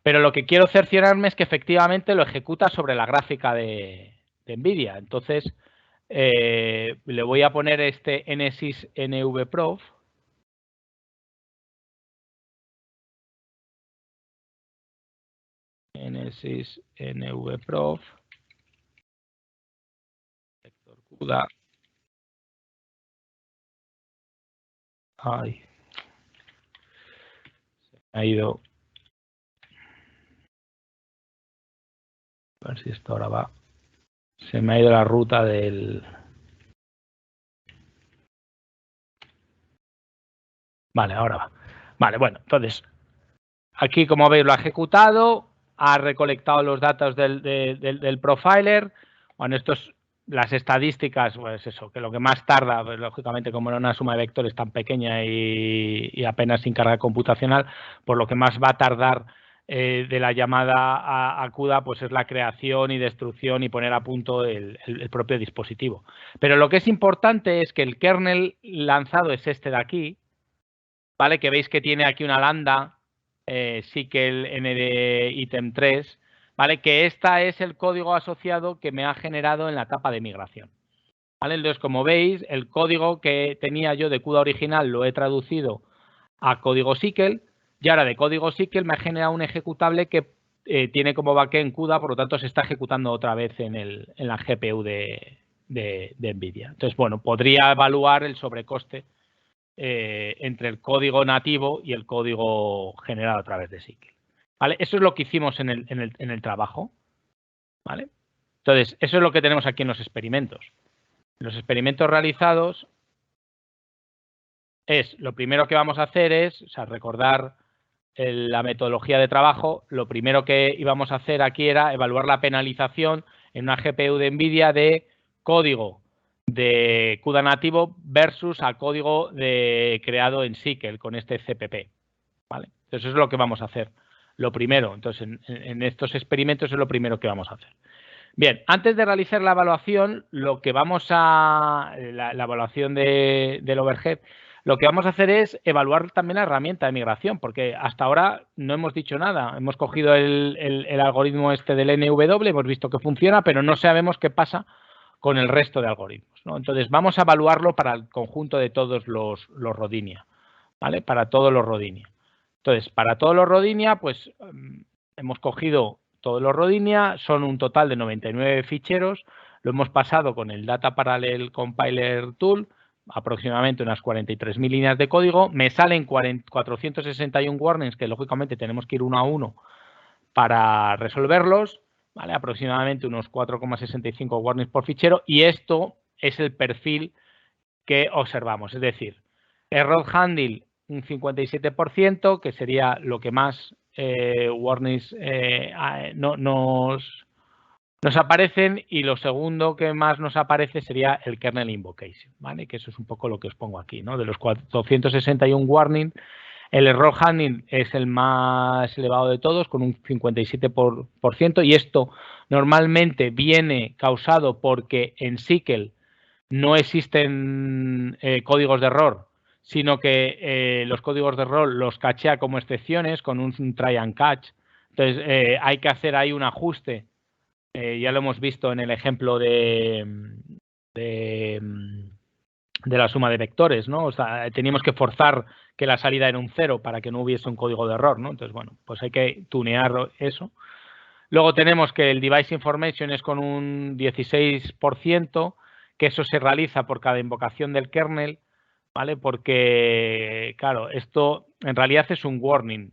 Speaker 1: Pero lo que quiero cerciorarme es que efectivamente lo ejecuta sobre la gráfica de NVIDIA. Entonces, le voy a poner este NSYS NVProf. Genesis NVProf vector CUDA. Ay, se me ha ido. A ver si esto ahora va. Se me ha ido la ruta del. Vale, ahora va. Vale, bueno, entonces, aquí como veis lo ha ejecutado, ha recolectado los datos del profiler. Bueno, las estadísticas, pues eso, que lo que más tarda, pues, lógicamente como era una suma de vectores tan pequeña y apenas sin carga computacional, por lo que más va a tardar de la llamada a CUDA, pues es la creación y destrucción y poner a punto el propio dispositivo. Pero lo que es importante es que el kernel lanzado es este de aquí, ¿vale? Que veis que tiene aquí una lambda, SQL ND item 3, ¿vale? Que esta es el código asociado que me ha generado en la etapa de migración, ¿vale? Entonces, como veis, el código que tenía yo de CUDA original lo he traducido a código SQL y ahora de código SQL me ha generado un ejecutable que tiene como backend CUDA, por lo tanto se está ejecutando otra vez en la GPU de NVIDIA. Entonces, bueno, podría evaluar el sobrecoste entre el código nativo y el código generado a través de SQL. ¿Vale? Eso es lo que hicimos en el trabajo. ¿Vale? Entonces, eso es lo que tenemos aquí en los experimentos. Los experimentos realizados lo primero que vamos a hacer es, o sea, recordar la metodología de trabajo. Lo primero que íbamos a hacer aquí era evaluar la penalización en una GPU de NVIDIA de código de CUDA nativo versus al código creado en SQL con este CPP. ¿Vale? Entonces, eso es lo que vamos a hacer. Lo primero, entonces, en estos experimentos es lo primero que vamos a hacer. Bien, antes de realizar la evaluación, la evaluación del overhead, lo que vamos a hacer es evaluar también la herramienta de migración, porque hasta ahora no hemos dicho nada. Hemos cogido el algoritmo este del NW, hemos visto que funciona, pero no sabemos qué pasa con el resto de algoritmos, ¿no? Entonces, vamos a evaluarlo para el conjunto de todos los Rodinia, ¿vale? Para todos los Rodinia. Entonces, para todos los Rodinia, pues hemos cogido todos los Rodinia, son un total de 99 ficheros, lo hemos pasado con el Data Parallel Compiler Tool, aproximadamente unas 43.000 líneas de código, me salen 461 warnings que lógicamente tenemos que ir uno a uno para resolverlos, ¿vale? Aproximadamente unos 4,65 warnings por fichero, y esto es el perfil que observamos, es decir, error handle un 57%, que sería lo que más warnings nos aparecen, y lo segundo que más nos aparece sería el kernel invocation, ¿vale? Que eso es un poco lo que os pongo aquí, ¿no? De los 461 warnings, el error handling es el más elevado de todos, con un 57%, y esto normalmente viene causado porque en SQL no existen códigos de error, sino que los códigos de error los cachea como excepciones con un try and catch. Entonces, hay que hacer ahí un ajuste. Ya lo hemos visto en el ejemplo de la suma de vectores, ¿no? O sea, teníamos que forzar que la salida era un 0 para que no hubiese un código de error, ¿no? Entonces, bueno, pues hay que tunear eso. Luego tenemos que el device information es con un 16%, que eso se realiza por cada invocación del kernel, ¿vale? Porque, claro, esto en realidad es un warning.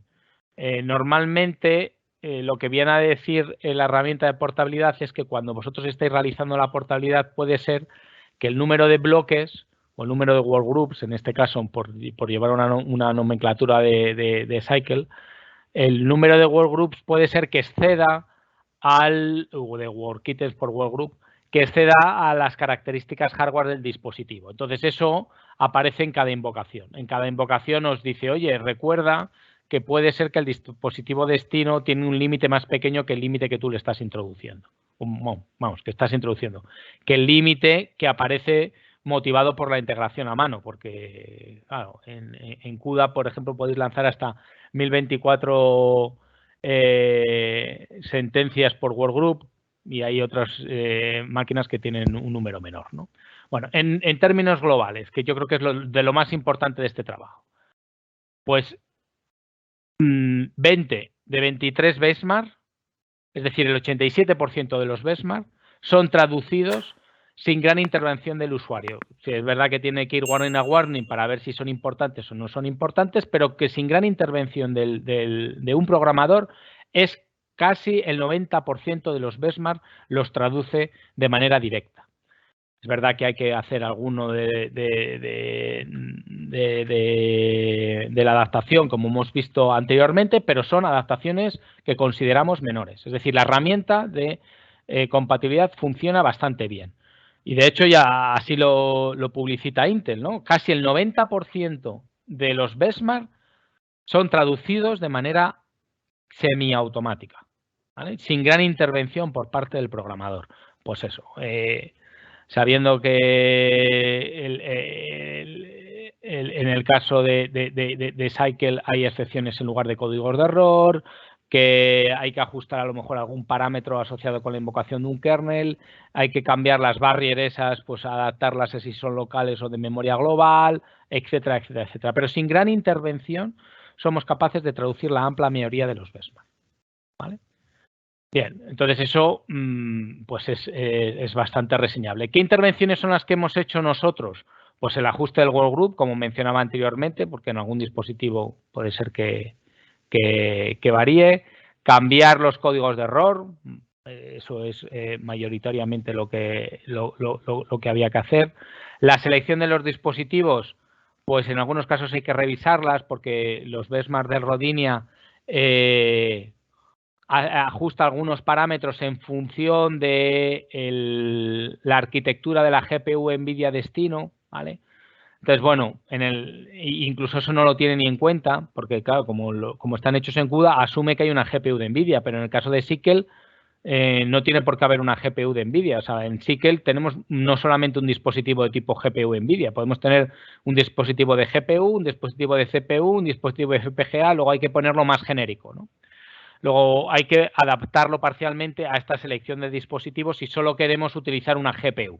Speaker 1: Normalmente, lo que viene a decir la herramienta de portabilidad es que cuando vosotros estáis realizando la portabilidad puede ser que el número de bloques o el número de workgroups, en este caso por llevar una nomenclatura de cycle, el número de workgroups puede ser que exceda o de workitems por workgroup, que exceda a las características hardware del dispositivo. Entonces, eso aparece en cada invocación. En cada invocación os dice, oye, recuerda que puede ser que el dispositivo destino tiene un límite más pequeño que el límite que tú le estás introduciendo. Vamos, que estás introduciendo. Que el límite que aparece motivado por la integración a mano, porque, claro, en CUDA, por ejemplo, podéis lanzar hasta 1024 sentencias por workgroup, y hay otras máquinas que tienen un número menor, ¿no? Bueno, en términos globales, que yo creo que es de lo más importante de este trabajo, pues 20 de 23 benchmark es decir, el 87% de los benchmarks son traducidos sin gran intervención del usuario. Sí, es verdad que tiene que ir warning a warning para ver si son importantes o no son importantes, pero que sin gran intervención de un programador es casi el 90% de los benchmarks los traduce de manera directa. Es verdad que hay que hacer alguno de la adaptación, como hemos visto anteriormente, pero son adaptaciones que consideramos menores. Es decir, la herramienta de compatibilidad funciona bastante bien. Y de hecho ya así lo publicita Intel, ¿no? Casi el 90% de los benchmarks son traducidos de manera semiautomática, ¿vale? Sin gran intervención por parte del programador. Pues eso, sabiendo que en el caso de Cycle hay excepciones en lugar de códigos de error, que hay que ajustar a lo mejor algún parámetro asociado con la invocación de un kernel, hay que cambiar las barriers esas, pues adaptarlas a si son locales o de memoria global, etcétera, etcétera, etcétera. Pero sin gran intervención somos capaces de traducir la amplia mayoría de los benchmarks, ¿vale? Bien, entonces eso pues es bastante reseñable. ¿Qué intervenciones son las que hemos hecho nosotros? Pues el ajuste del workgroup, como mencionaba anteriormente, porque en algún dispositivo puede ser que varíe. Cambiar los códigos de error, eso es mayoritariamente lo que había que hacer. La selección de los dispositivos, pues en algunos casos hay que revisarlas porque los benchmarks de Rodinia ajusta algunos parámetros en función de la arquitectura de la GPU NVIDIA destino, ¿vale? Entonces, bueno, incluso eso no lo tiene ni en cuenta, porque claro, como están hechos en CUDA, asume que hay una GPU de NVIDIA, pero en el caso de SQL no tiene por qué haber una GPU de NVIDIA. O sea, en SQL tenemos no solamente un dispositivo de tipo GPU NVIDIA, podemos tener un dispositivo de GPU, un dispositivo de CPU, un dispositivo de FPGA, luego hay que ponerlo más genérico, ¿no? Luego hay que adaptarlo parcialmente a esta selección de dispositivos si solo queremos utilizar una GPU,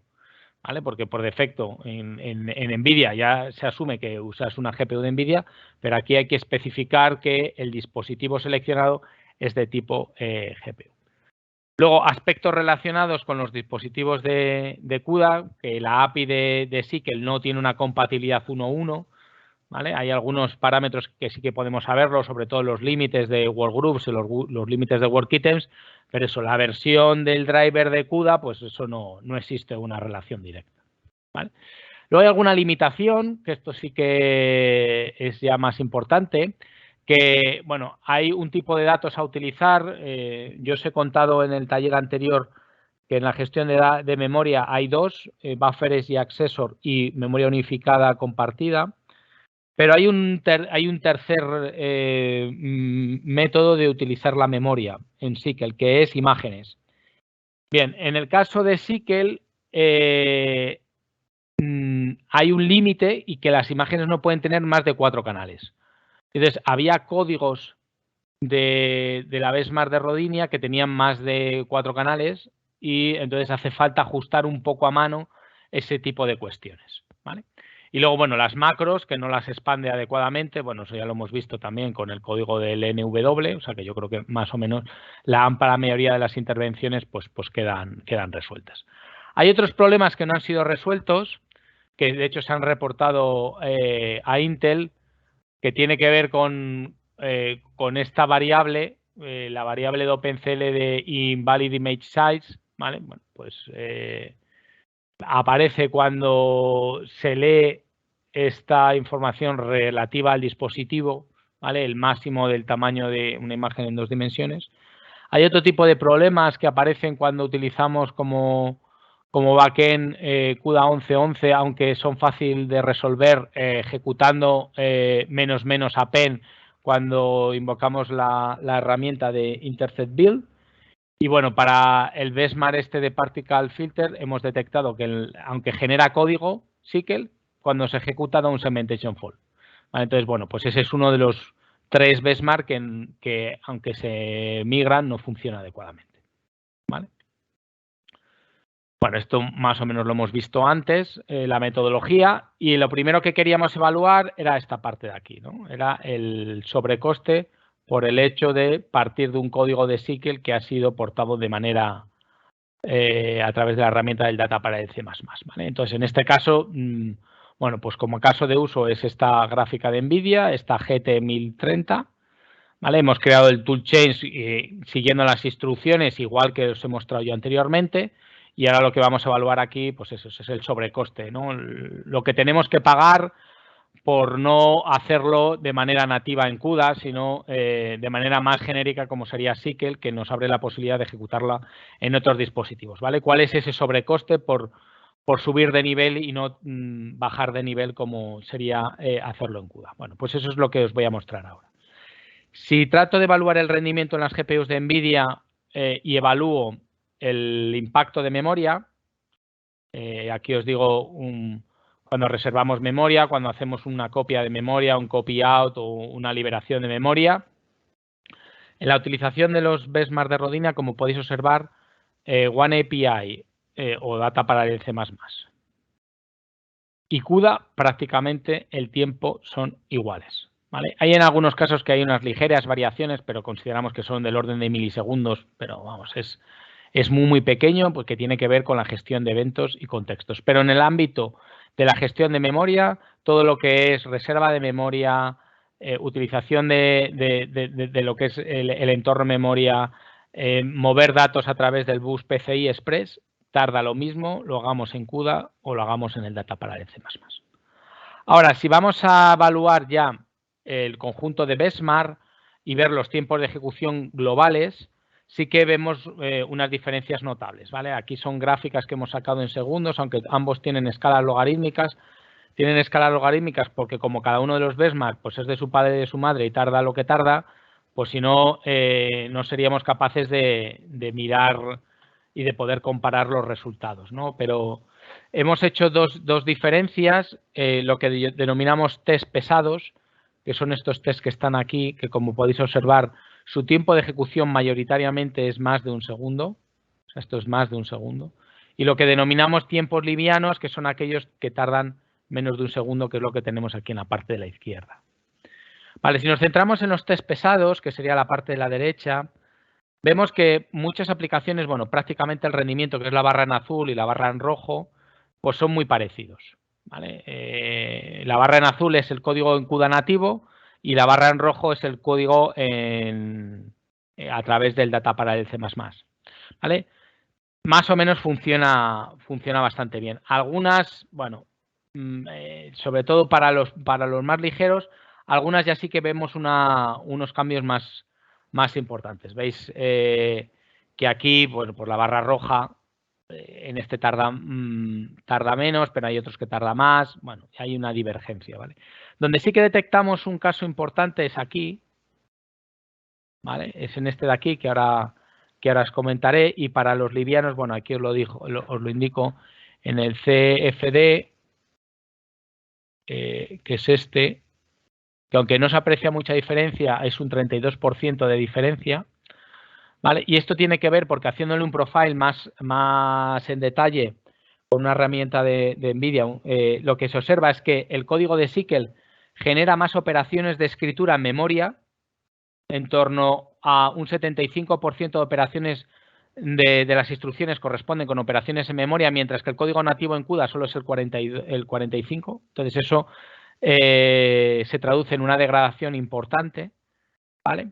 Speaker 1: ¿vale? Porque por defecto en NVIDIA ya se asume que usas una GPU de NVIDIA, pero aquí hay que especificar que el dispositivo seleccionado es de tipo GPU. Luego, aspectos relacionados con los dispositivos de CUDA, que la API de SQL no tiene una compatibilidad 1:1, ¿vale? Hay algunos parámetros que sí que podemos saberlo, sobre todo los límites de workgroups y los límites de workitems, pero eso, la versión del driver de CUDA, pues eso no existe una relación directa, ¿vale? Luego hay alguna limitación, que esto sí que es ya más importante, que, bueno, hay un tipo de datos a utilizar. Yo os he contado en el taller anterior que en la gestión de memoria hay dos, buffers y accessor y memoria unificada compartida. Pero hay un tercer método de utilizar la memoria en SQL, que es imágenes. Bien, en el caso de SQL hay un límite y que las imágenes no pueden tener más de 4 canales. Entonces, había códigos de la benchmark de Rodinia que tenían más de 4 canales y entonces hace falta ajustar un poco a mano ese tipo de cuestiones, ¿vale? Y luego, bueno, las macros, que no las expande adecuadamente, bueno, eso ya lo hemos visto también con el código del NW, o sea que yo creo que más o menos la amplia mayoría de las intervenciones pues quedan resueltas. Hay otros problemas que no han sido resueltos, que de hecho se han reportado a Intel, que tiene que ver con esta variable, la variable de OpenCL de Invalid Image Size, ¿vale? Bueno, pues aparece cuando se lee esta información relativa al dispositivo, ¿vale? El máximo del tamaño de una imagen en 2 dimensiones. Hay otro tipo de problemas que aparecen cuando utilizamos como backend CUDA 11.11, aunque son fáciles de resolver ejecutando -- append cuando invocamos la herramienta de intercept build. Y bueno, para el benchmark de particle filter hemos detectado que aunque genera código SQL, cuando se ejecuta da un segmentation fault, ¿vale? Entonces, bueno, pues ese es uno de los 3 benchmark que aunque se migran no funciona adecuadamente, ¿vale? Bueno, esto más o menos lo hemos visto antes, la metodología, y lo primero que queríamos evaluar era esta parte de aquí, ¿no? Era el sobrecoste por el hecho de partir de un código de SQL que ha sido portado de manera a través de la herramienta del Data Parallel C++, ¿vale? Entonces, en este caso, bueno, pues como caso de uso es esta gráfica de NVIDIA, esta GT1030, ¿vale? Hemos creado el toolchain siguiendo las instrucciones, igual que os he mostrado yo anteriormente, y ahora lo que vamos a evaluar aquí, pues eso es el sobrecoste, ¿no? Lo que tenemos que pagar por no hacerlo de manera nativa en CUDA, sino de manera más genérica como sería SQL, que nos abre la posibilidad de ejecutarla en otros dispositivos, ¿vale? ¿Cuál es ese sobrecoste por subir de nivel y no bajar de nivel como sería hacerlo en CUDA? Bueno, pues eso es lo que os voy a mostrar ahora. Si trato de evaluar el rendimiento en las GPUs de NVIDIA y evalúo el impacto de memoria, aquí os digo cuando reservamos memoria, cuando hacemos una copia de memoria, un copy out o una liberación de memoria. En la utilización de los benchmarks de Rodinia, como podéis observar, OneAPI o Data Parallel C++ y CUDA prácticamente el tiempo son iguales, ¿vale? Hay en algunos casos que hay unas ligeras variaciones, pero consideramos que son del orden de milisegundos, pero vamos, es muy pequeño porque tiene que ver con la gestión de eventos y contextos. Pero en el ámbito de la gestión de memoria, todo lo que es reserva de memoria, utilización de lo que es el entorno memoria, mover datos a través del bus PCI Express, tarda lo mismo, lo hagamos en CUDA o lo hagamos en el Data Parallel C++. Ahora, si vamos a evaluar ya el conjunto de benchmark y ver los tiempos de ejecución globales, sí que vemos unas diferencias notables, ¿vale? Aquí son gráficas que hemos sacado en segundos, aunque ambos tienen escalas logarítmicas. Tienen escalas logarítmicas porque como cada uno de los benchmark pues es de su padre y de su madre y tarda lo que tarda, pues si no, no seríamos capaces de mirar y de poder comparar los resultados, ¿no? Pero hemos hecho dos diferencias, lo que denominamos test pesados, que son estos test que están aquí, que como podéis observar, su tiempo de ejecución mayoritariamente es más de un segundo, o sea, esto es más de un segundo, y lo que denominamos tiempos livianos, que son aquellos que tardan menos de un segundo, que es lo que tenemos aquí en la parte de la izquierda. Vale, si nos centramos en los test pesados, que sería la parte de la derecha, vemos que muchas aplicaciones, bueno, prácticamente el rendimiento, que es la barra en azul y la barra en rojo, pues son muy parecidos, ¿vale? La barra en azul es el código en CUDA nativo y la barra en rojo es el código a través del Data Parallel C++, ¿vale? Más o menos funciona bastante bien. Algunas, bueno, sobre todo para los más ligeros, algunas ya sí que vemos unos cambios más importantes. Veis que aquí, bueno, pues la barra roja en este tarda menos, pero hay otros que tarda más. Bueno, hay una divergencia, ¿vale? Donde sí que detectamos un caso importante es aquí, ¿vale? Es en este de aquí que ahora os comentaré, y para los livianos, bueno, aquí os lo indico en el CFD, que es este, que aunque no se aprecia mucha diferencia, es un 32% de diferencia, ¿vale? Y esto tiene que ver porque haciéndole un profile más en detalle con una herramienta de NVIDIA, lo que se observa es que el código de SQL genera más operaciones de escritura en memoria, en torno a un 75% de operaciones de las instrucciones corresponden con operaciones en memoria, mientras que el código nativo en CUDA solo es el 45%. Entonces eso se traduce en una degradación importante, ¿vale?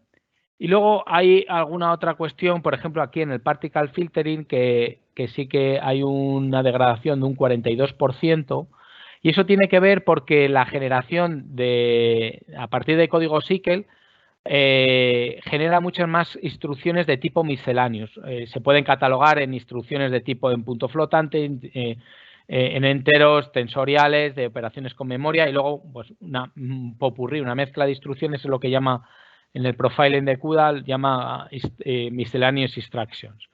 Speaker 1: Y luego hay alguna otra cuestión, por ejemplo, aquí en el particle filtering, que sí que hay una degradación de un 42%, y eso tiene que ver porque la generación a partir de código SQL genera muchas más instrucciones de tipo misceláneos. Se pueden catalogar en instrucciones de tipo en punto flotante, en enteros, tensoriales, de operaciones con memoria, y luego pues un popurrí, una mezcla de instrucciones es lo que llama en el profiling de CUDA, llama miscellaneous instructions,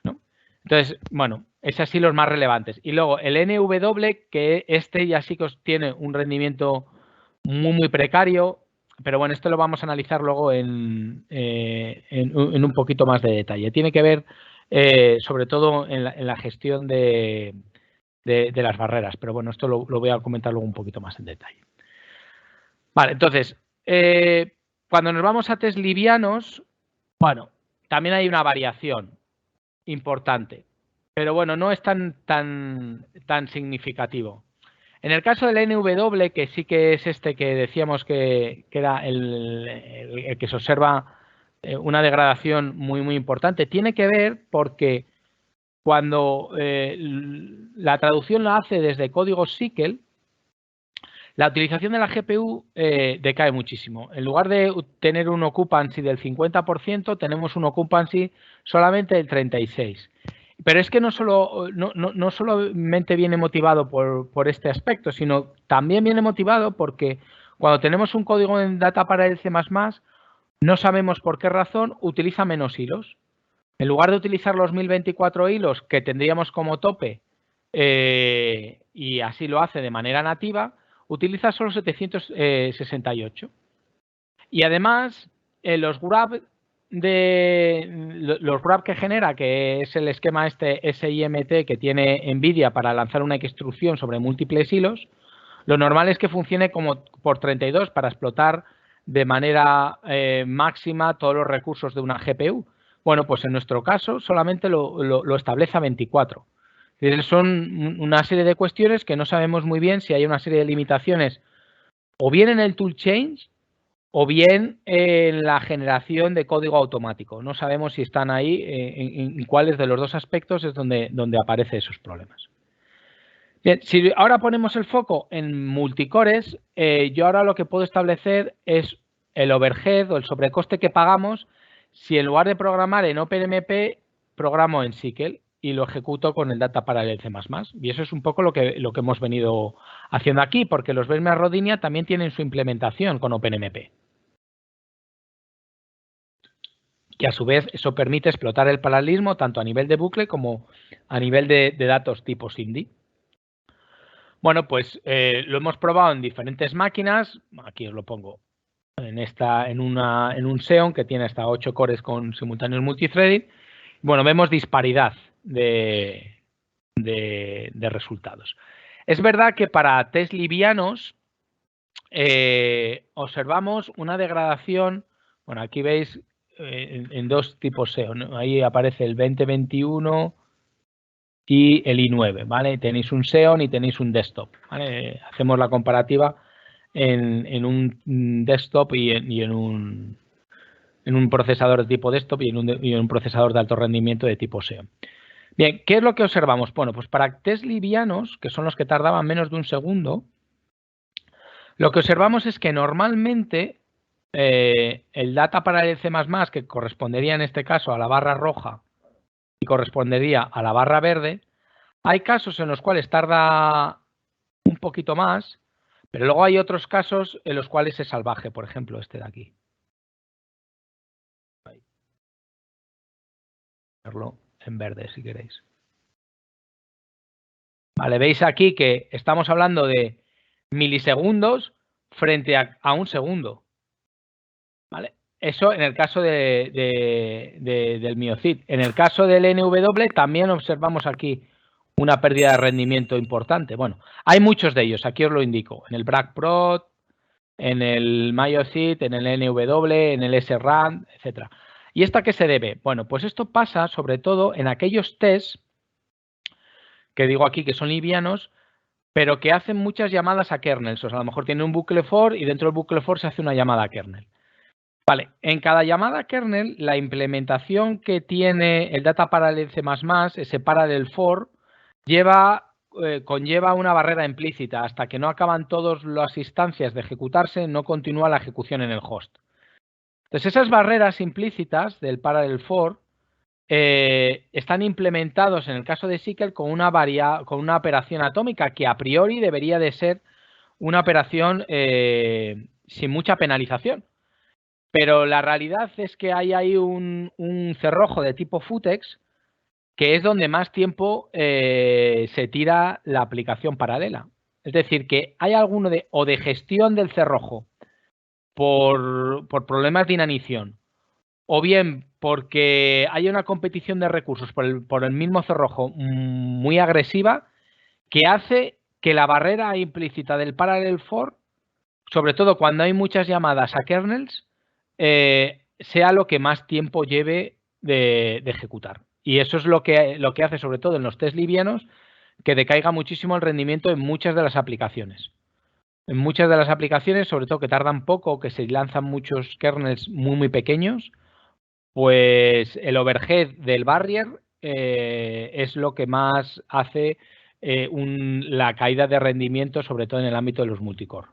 Speaker 1: ¿no? Entonces, bueno, es así los más relevantes. Y luego el NW, que este ya sí que tiene un rendimiento muy precario, pero bueno, esto lo vamos a analizar luego en un poquito más de detalle. Tiene que ver sobre todo en la gestión de las barreras, pero bueno, esto lo voy a comentar luego un poquito más en detalle. Vale, entonces, Cuando nos vamos a test livianos, bueno, también hay una variación importante, pero bueno, no es tan significativo. En el caso del NW, que sí que es este que decíamos que era el que se observa una degradación muy importante, tiene que ver porque cuando la traducción la hace desde código SQL, la utilización de la GPU decae muchísimo. En lugar de tener un occupancy del 50%, tenemos un occupancy solamente del 36%. Pero es que no solamente viene motivado por este aspecto, sino también viene motivado porque cuando tenemos un código en data para el C++, no sabemos por qué razón utiliza menos hilos. En lugar de utilizar los 1024 hilos que tendríamos como tope, y así lo hace de manera nativa, utiliza solo 768. Y además, los grabs que genera, que es el esquema este SIMT que tiene NVIDIA para lanzar una instrucción sobre múltiples hilos, lo normal es que funcione como por 32 para explotar de manera máxima todos los recursos de una GPU. Bueno, pues en nuestro caso solamente lo establece a 24. Son una serie de cuestiones que no sabemos muy bien si hay una serie de limitaciones o bien en el tool change o bien en la generación de código automático. No sabemos si están ahí, en cuáles de los dos aspectos es donde aparecen esos problemas. Bien, si ahora ponemos el foco en multicores, yo ahora lo que puedo establecer es el overhead o el sobrecoste que pagamos si en lugar de programar en OpenMP, programo en SQL y lo ejecuto con el data parallel C++. Y eso es un poco lo que hemos venido haciendo aquí, porque los VMware Rodinia también tienen su implementación con OpenMP. Que a su vez eso permite explotar el paralelismo tanto a nivel de bucle como a nivel de datos tipo SIMD. Bueno, pues lo hemos probado en diferentes máquinas. Aquí os lo pongo en un Xeon que tiene hasta 8 cores con simultáneos multithreading. Bueno, vemos disparidad de resultados. Es verdad que para test livianos observamos una degradación. Bueno, aquí veis en dos tipos Xeon. Ahí aparece el 2021 y el i9, ¿vale? Tenéis un Xeon y tenéis un desktop, ¿vale? Hacemos la comparativa en un desktop y en un procesador de tipo desktop y en un procesador de alto rendimiento de tipo Xeon. Bien, ¿qué es lo que observamos? Bueno, pues para test livianos, que son los que tardaban menos de un segundo, lo que observamos es que normalmente el data para el C++, que correspondería en este caso a la barra roja y correspondería a la barra verde, hay casos en los cuales tarda un poquito más, pero luego hay otros casos en los cuales es salvaje, por ejemplo, este de aquí. Verlo en verde si queréis. Vale, veis aquí que estamos hablando de milisegundos frente a un segundo. ¿Vale? Eso en el caso del MioCit. En el caso del NW también observamos aquí una pérdida de rendimiento importante. Bueno, hay muchos de ellos, aquí os lo indico. En el BrackProt, en el MioCit, en el NW, en el SRAM, etcétera. ¿Y esto a qué se debe? Bueno, pues esto pasa sobre todo en aquellos tests que digo aquí que son livianos, pero que hacen muchas llamadas a kernels. O sea, a lo mejor tiene un bucle for y dentro del bucle for se hace una llamada a kernel. Vale, en cada llamada a kernel, la implementación que tiene el data parallel C++, ese parallel for, conlleva una barrera implícita. Hasta que no acaban todas las instancias de ejecutarse, no continúa la ejecución en el host. Entonces, esas barreras implícitas del parallel for están implementados en el caso de SQL con una operación atómica que a priori debería de ser una operación sin mucha penalización. Pero la realidad es que hay ahí un cerrojo de tipo Futex que es donde más tiempo se tira la aplicación paralela. Es decir, que hay alguno de gestión del cerrojo por problemas de inanición, o bien porque hay una competición de recursos por el mismo cerrojo muy agresiva que hace que la barrera implícita del parallel for, sobre todo cuando hay muchas llamadas a kernels, sea lo que más tiempo lleve de ejecutar. Y eso es lo que hace, sobre todo en los test livianos, que decaiga muchísimo el rendimiento en muchas de las aplicaciones. En muchas de las aplicaciones, sobre todo que tardan poco, que se lanzan muchos kernels muy pequeños, pues el overhead del barrier es lo que más hace la caída de rendimiento, sobre todo en el ámbito de los multicore.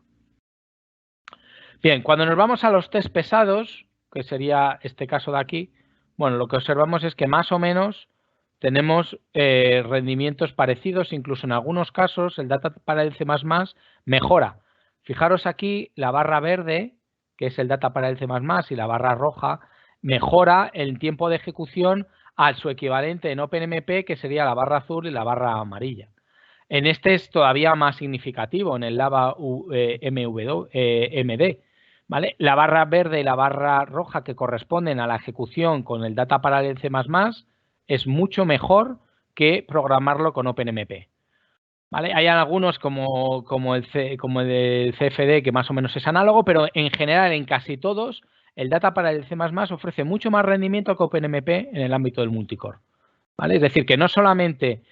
Speaker 1: Bien, cuando nos vamos a los test pesados, que sería este caso de aquí, bueno, lo que observamos es que más o menos tenemos rendimientos parecidos, incluso en algunos casos el data parallel C++ mejora. Fijaros aquí la barra verde, que es el data parallel C++, y la barra roja, mejora el tiempo de ejecución a su equivalente en OpenMP, que sería la barra azul y la barra amarilla. En este es todavía más significativo, en el Lava MD. ¿Vale? La barra verde y la barra roja que corresponden a la ejecución con el data parallel C++ es mucho mejor que programarlo con OpenMP. ¿Vale? Hay algunos como el CFD que más o menos es análogo, pero en general en casi todos el data parallel C++ ofrece mucho más rendimiento que OpenMP en el ámbito del multicore. ¿Vale? Es decir, que no solamente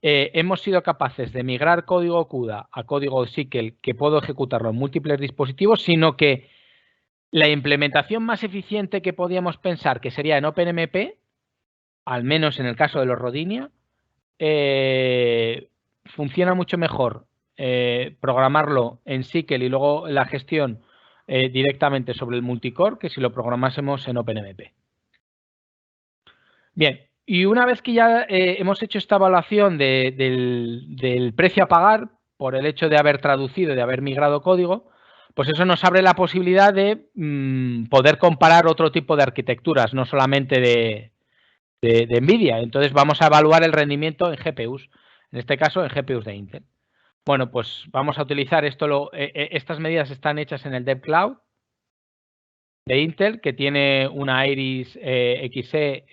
Speaker 1: hemos sido capaces de migrar código CUDA a código SQL que puedo ejecutarlo en múltiples dispositivos, sino que la implementación más eficiente que podíamos pensar que sería en OpenMP, al menos en el caso de los Rodinia, funciona mucho mejor programarlo en SQL y luego la gestión directamente sobre el multicore que si lo programásemos en OpenMP. Bien, y una vez que ya hemos hecho esta evaluación del precio a pagar por el hecho de haber traducido, de haber migrado código, pues eso nos abre la posibilidad de poder comparar otro tipo de arquitecturas, no solamente de NVIDIA. Entonces vamos a evaluar el rendimiento en GPUs, en este caso en GPUs de Intel. Bueno, pues vamos a utilizar esto. Estas medidas están hechas en el DevCloud de Intel, que tiene una Iris Xe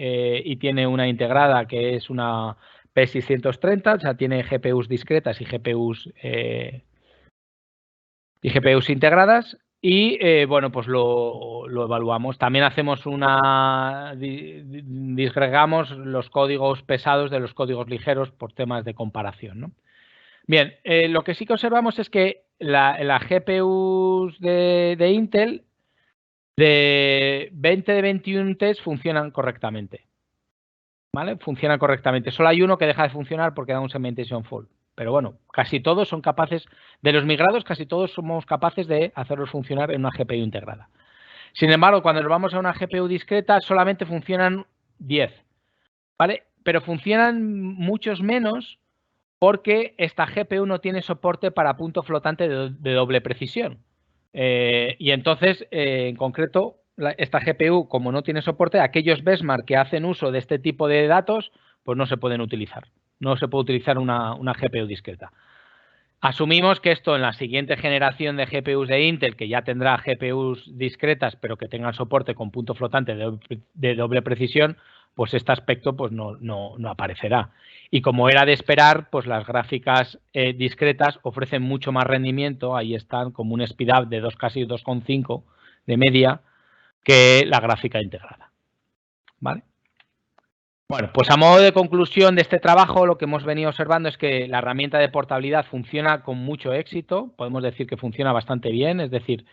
Speaker 1: y tiene una integrada que es una P630, o sea, tiene GPUs discretas y GPUs integradas. Y bueno, pues lo evaluamos. También hacemos disgregamos los códigos pesados de los códigos ligeros por temas de comparación, ¿no? Bien, lo que sí que observamos es que las GPUs de Intel, de 20 de 21 tests funcionan correctamente. ¿Vale? Funcionan correctamente. Solo hay uno que deja de funcionar porque da un segmentation fault. Pero bueno, casi todos son capaces, de los migrados, casi todos somos capaces de hacerlos funcionar en una GPU integrada. Sin embargo, cuando nos vamos a una GPU discreta, solamente funcionan 10. ¿Vale? Pero funcionan muchos menos porque esta GPU no tiene soporte para punto flotante de doble precisión. Y entonces, en concreto, esta GPU, como no tiene soporte, aquellos benchmark que hacen uso de este tipo de datos, pues no se pueden utilizar. No se puede utilizar una GPU discreta. Asumimos que esto en la siguiente generación de GPUs de Intel, que ya tendrá GPUs discretas, pero que tengan soporte con punto flotante de doble precisión, pues este aspecto pues no aparecerá. Y como era de esperar, pues las gráficas discretas ofrecen mucho más rendimiento, ahí están como un speedup de casi 2,5 de media, que la gráfica integrada. ¿Vale? Bueno, pues a modo de conclusión de este trabajo, lo que hemos venido observando es que la herramienta de portabilidad funciona con mucho éxito. Podemos decir que funciona bastante bien, es decir,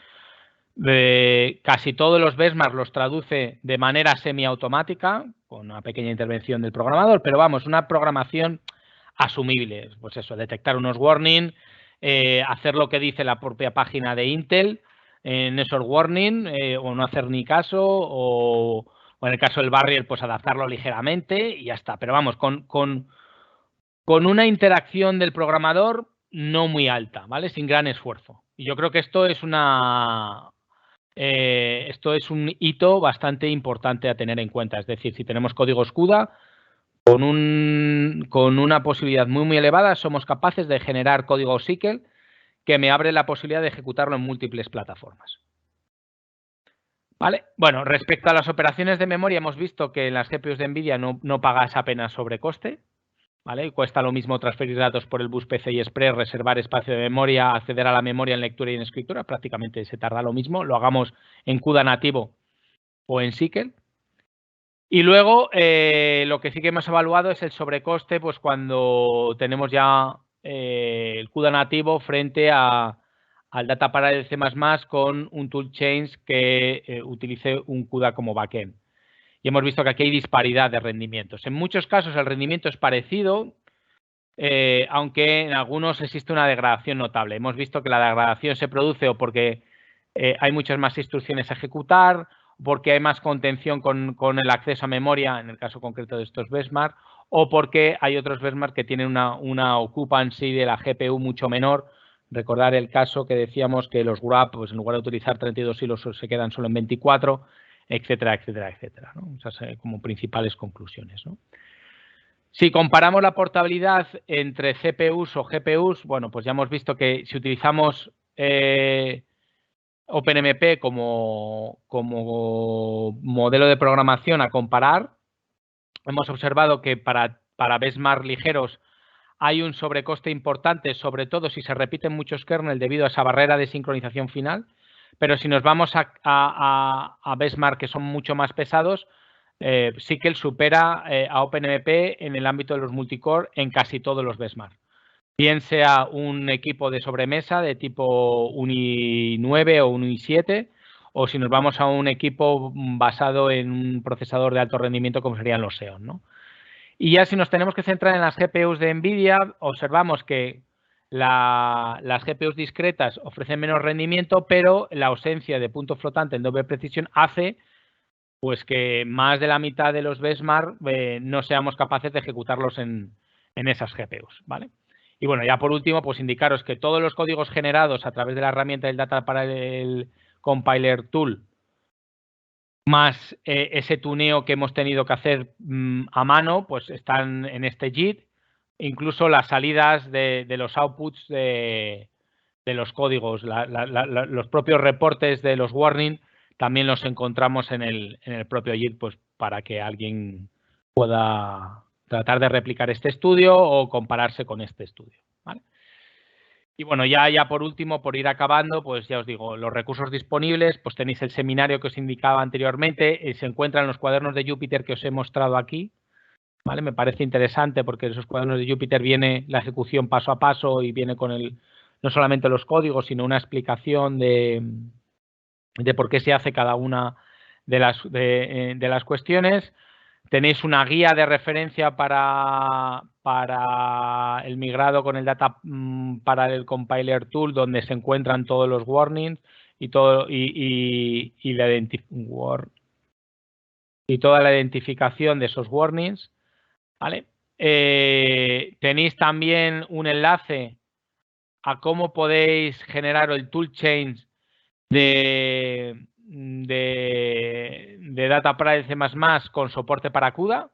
Speaker 1: casi todos los benchmarks los traduce de manera semiautomática, con una pequeña intervención del programador, pero vamos, una programación asumible. Pues eso, detectar unos warnings, hacer lo que dice la propia página de Intel en esos warnings, o no hacer ni caso, o en el caso del barrier, pues adaptarlo ligeramente y ya está. Pero vamos, con una interacción del programador no muy alta, ¿vale? Sin gran esfuerzo. Y yo creo que esto es un hito bastante importante a tener en cuenta. Es decir, si tenemos códigos CUDA, con una posibilidad muy elevada, somos capaces de generar código SQL que me abre la posibilidad de ejecutarlo en múltiples plataformas. ¿Vale? Bueno, respecto a las operaciones de memoria, hemos visto que en las GPUs de NVIDIA no pagas apenas sobrecoste. ¿Vale? Cuesta lo mismo transferir datos por el bus PCI Express, reservar espacio de memoria, acceder a la memoria en lectura y en escritura. Prácticamente se tarda lo mismo. Lo hagamos en CUDA nativo o en SQL. Y luego lo que sí que hemos evaluado es el sobrecoste, pues cuando tenemos ya el CUDA nativo frente al Data Parallel C++ con un toolchain que utilice un CUDA como backend. Y hemos visto que aquí hay disparidad de rendimientos. En muchos casos el rendimiento es parecido, aunque en algunos existe una degradación notable. Hemos visto que la degradación se produce o porque hay muchas más instrucciones a ejecutar, porque hay más contención con el acceso a memoria, en el caso concreto de estos benchmark, o porque hay otros benchmark que tienen una occupancy de la GPU mucho menor. Recordar el caso que decíamos que los grab, pues en lugar de utilizar 32 hilos, se quedan solo en 24, etcétera, etcétera, etcétera, ¿no? Esas como principales conclusiones, ¿no? Si comparamos la portabilidad entre CPUs o GPUs, bueno, pues ya hemos visto que si utilizamos OpenMP como modelo de programación a comparar, hemos observado que para benchmark ligeros hay un sobrecoste importante, sobre todo si se repiten muchos kernels debido a esa barrera de sincronización final. Pero si nos vamos a benchmark que son mucho más pesados, sí que él supera a OpenMP en el ámbito de los multicore en casi todos los benchmark. Bien sea un equipo de sobremesa de tipo UNI 9 o UNI 7, o si nos vamos a un equipo basado en un procesador de alto rendimiento como serían los Xeon, ¿no? Y ya si nos tenemos que centrar en las GPUs de NVIDIA, observamos que las GPUs discretas ofrecen menos rendimiento, pero la ausencia de punto flotante en doble precisión hace pues que más de la mitad de los benchmark no seamos capaces de ejecutarlos en esas GPUs, ¿vale? Y bueno, ya por último, pues indicaros que todos los códigos generados a través de la herramienta del Data Parallel Compiler Tool, más ese tuneo que hemos tenido que hacer a mano, pues están en este JIT. Incluso las salidas de los outputs de los códigos, los propios reportes de los warnings, también los encontramos en el propio JIT, pues para que alguien pueda tratar de replicar este estudio o compararse con este estudio, ¿vale? Y bueno, ya por último, por ir acabando, pues ya os digo, los recursos disponibles, pues tenéis el seminario que os indicaba anteriormente, se encuentran en los cuadernos de Jupyter que os he mostrado aquí, ¿vale? Me parece interesante porque en esos cuadernos de Jupyter viene la ejecución paso a paso y viene con no solamente los códigos, sino una explicación de por qué se hace cada una de las cuestiones. Tenéis una guía de referencia para el migrado con el Data Parallel Compiler Tool, donde se encuentran todos los warnings y toda la identificación de esos warnings, ¿vale? Tenéis también un enlace a cómo podéis generar el toolchain de Data Parallel C++ con soporte para CUDA,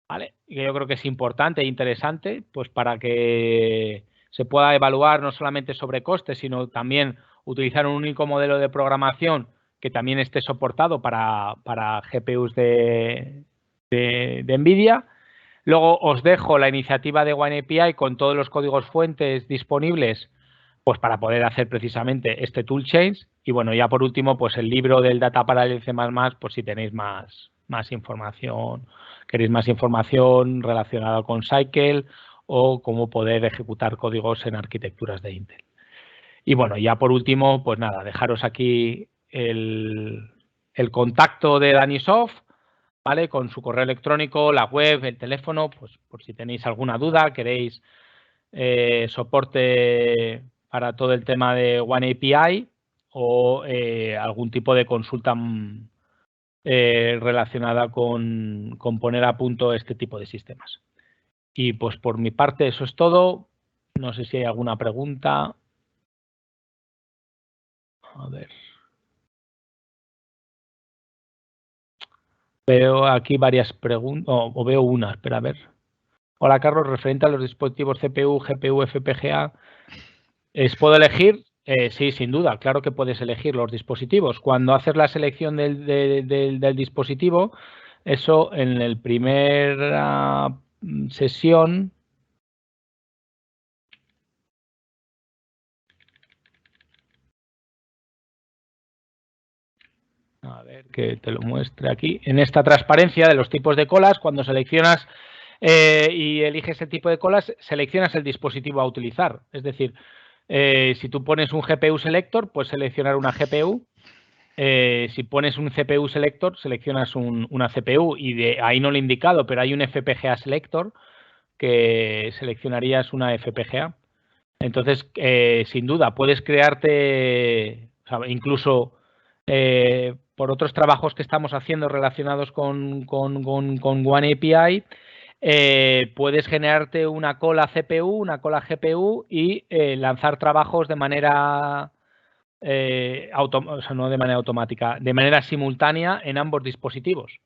Speaker 1: ¿vale? Y yo creo que es importante e interesante, pues para que se pueda evaluar no solamente sobre costes, sino también utilizar un único modelo de programación que también esté soportado para GPUs de NVIDIA. Luego os dejo la iniciativa de OneAPI con todos los códigos fuentes disponibles, pues para poder hacer precisamente este toolchain. Y bueno, ya por último, pues el libro del Data Parallel C++, pues si tenéis más información, queréis más información relacionada con Cycle o cómo poder ejecutar códigos en arquitecturas de Intel. Y bueno, ya por último, pues nada, dejaros aquí el contacto de Danisoft, ¿vale? Con su correo electrónico, la web, el teléfono, pues por si tenéis alguna duda, queréis soporte para todo el tema de OneAPI o algún tipo de consulta relacionada con poner a punto este tipo de sistemas. Y pues por mi parte eso es todo. No sé si hay alguna pregunta. A ver. Veo aquí varias preguntas, o veo una, espera, a ver. Hola, Carlos, referente a los dispositivos CPU, GPU, FPGA, ¿puedo elegir? Sí, sin duda, claro que puedes elegir los dispositivos. Cuando haces la selección del dispositivo, eso en la primera sesión. A ver, que te lo muestre aquí. En esta transparencia de los tipos de colas, cuando seleccionas y eliges el tipo de colas, seleccionas el dispositivo a utilizar. Es decir, si tú pones un GPU selector, pues seleccionar una GPU. Si pones un CPU selector, seleccionas una CPU y de ahí no lo he indicado, pero hay un FPGA selector que seleccionarías una FPGA. Entonces, sin duda, puedes crearte, o sea, incluso por otros trabajos que estamos haciendo relacionados con One API, puedes generarte una cola CPU, una cola GPU y lanzar trabajos de manera, o sea, no de manera automática, de manera simultánea en ambos dispositivos.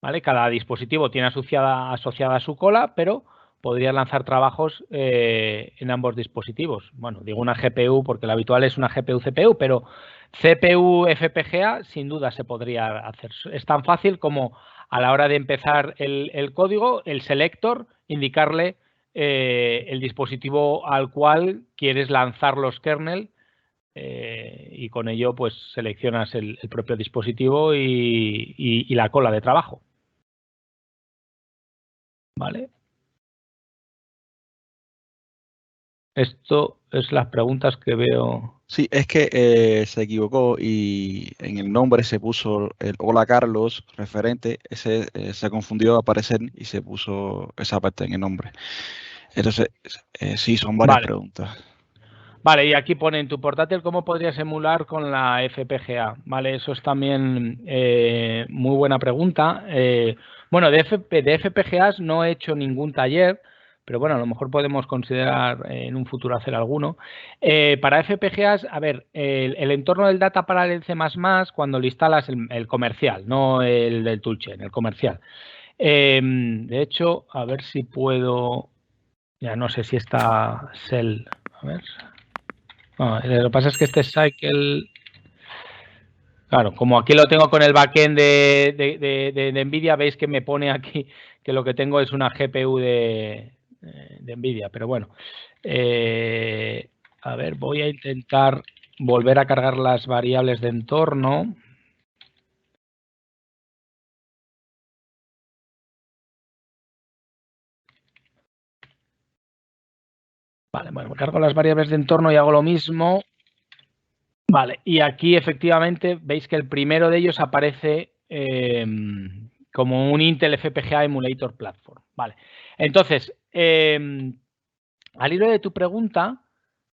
Speaker 1: ¿Vale? Cada dispositivo tiene asociada su cola, pero podrías lanzar trabajos en ambos dispositivos. Bueno, digo una GPU porque la habitual es una GPU-CPU, pero CPU-FPGA sin duda se podría hacer. Es tan fácil como a la hora de empezar el código, el selector, indicarle el dispositivo al cual quieres lanzar los kernel y con ello pues seleccionas el propio dispositivo y la cola de trabajo. ¿Vale? Esto es las preguntas que veo.
Speaker 2: Sí, es que se equivocó y en el nombre se puso el Hola Carlos referente, ese se confundió a aparecer y se puso esa parte en el nombre. Entonces, sí, son varias preguntas.
Speaker 1: Vale, y aquí pone en tu portátil cómo podrías emular con la FPGA. Vale, eso es también muy buena pregunta. Bueno, de FPGAs no he hecho ningún taller, pero bueno, a lo mejor podemos considerar en un futuro hacer alguno. Para FPGAs, a ver, el entorno del Data Parallel C++, cuando lo instalas, el comercial, no el del toolchain, el comercial. De hecho, a ver si puedo, ya no sé si está Cell, a ver. No, lo que pasa es que este Cycle, claro, como aquí lo tengo con el backend de NVIDIA, veis que me pone aquí que lo que tengo es una GPU de NVIDIA, pero bueno. A ver, voy a intentar volver a cargar las variables de entorno. Vale, bueno, cargo las variables de entorno y hago lo mismo. Vale, y aquí efectivamente veis que el primero de ellos aparece como un Intel FPGA Emulator Platform. Vale, entonces, al hilo de tu pregunta,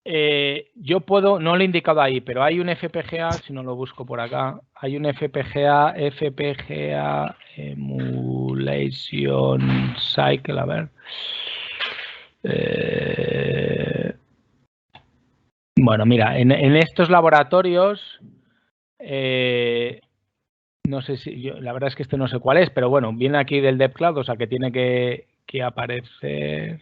Speaker 1: yo puedo, no lo he indicado ahí, pero hay un FPGA, si no lo busco por acá, hay un FPGA Emulation Cycle, a ver. Bueno, mira, en estos laboratorios, no sé si, la verdad es que este no sé cuál es, pero bueno, viene aquí del DevCloud, o sea que tiene que aparecer.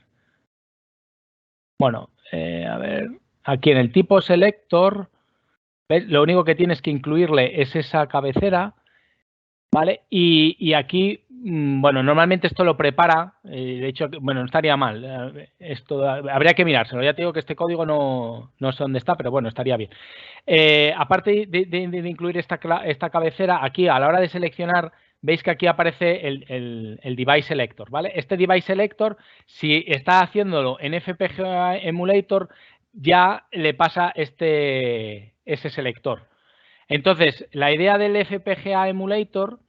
Speaker 1: Bueno, a ver, aquí en el tipo selector, ¿ves? Lo único que tienes que incluirle es esa cabecera, ¿vale? Y aquí, bueno, normalmente esto lo prepara, de hecho, bueno, no estaría mal, esto habría que mirárselo, ya te digo que este código no sé dónde está, pero bueno, estaría bien. Aparte de incluir esta cabecera, aquí a la hora de seleccionar, veis que aquí aparece el device selector, ¿vale? Este device selector, si está haciéndolo en FPGA Emulator, ya le pasa ese selector. Entonces, la idea del FPGA Emulator,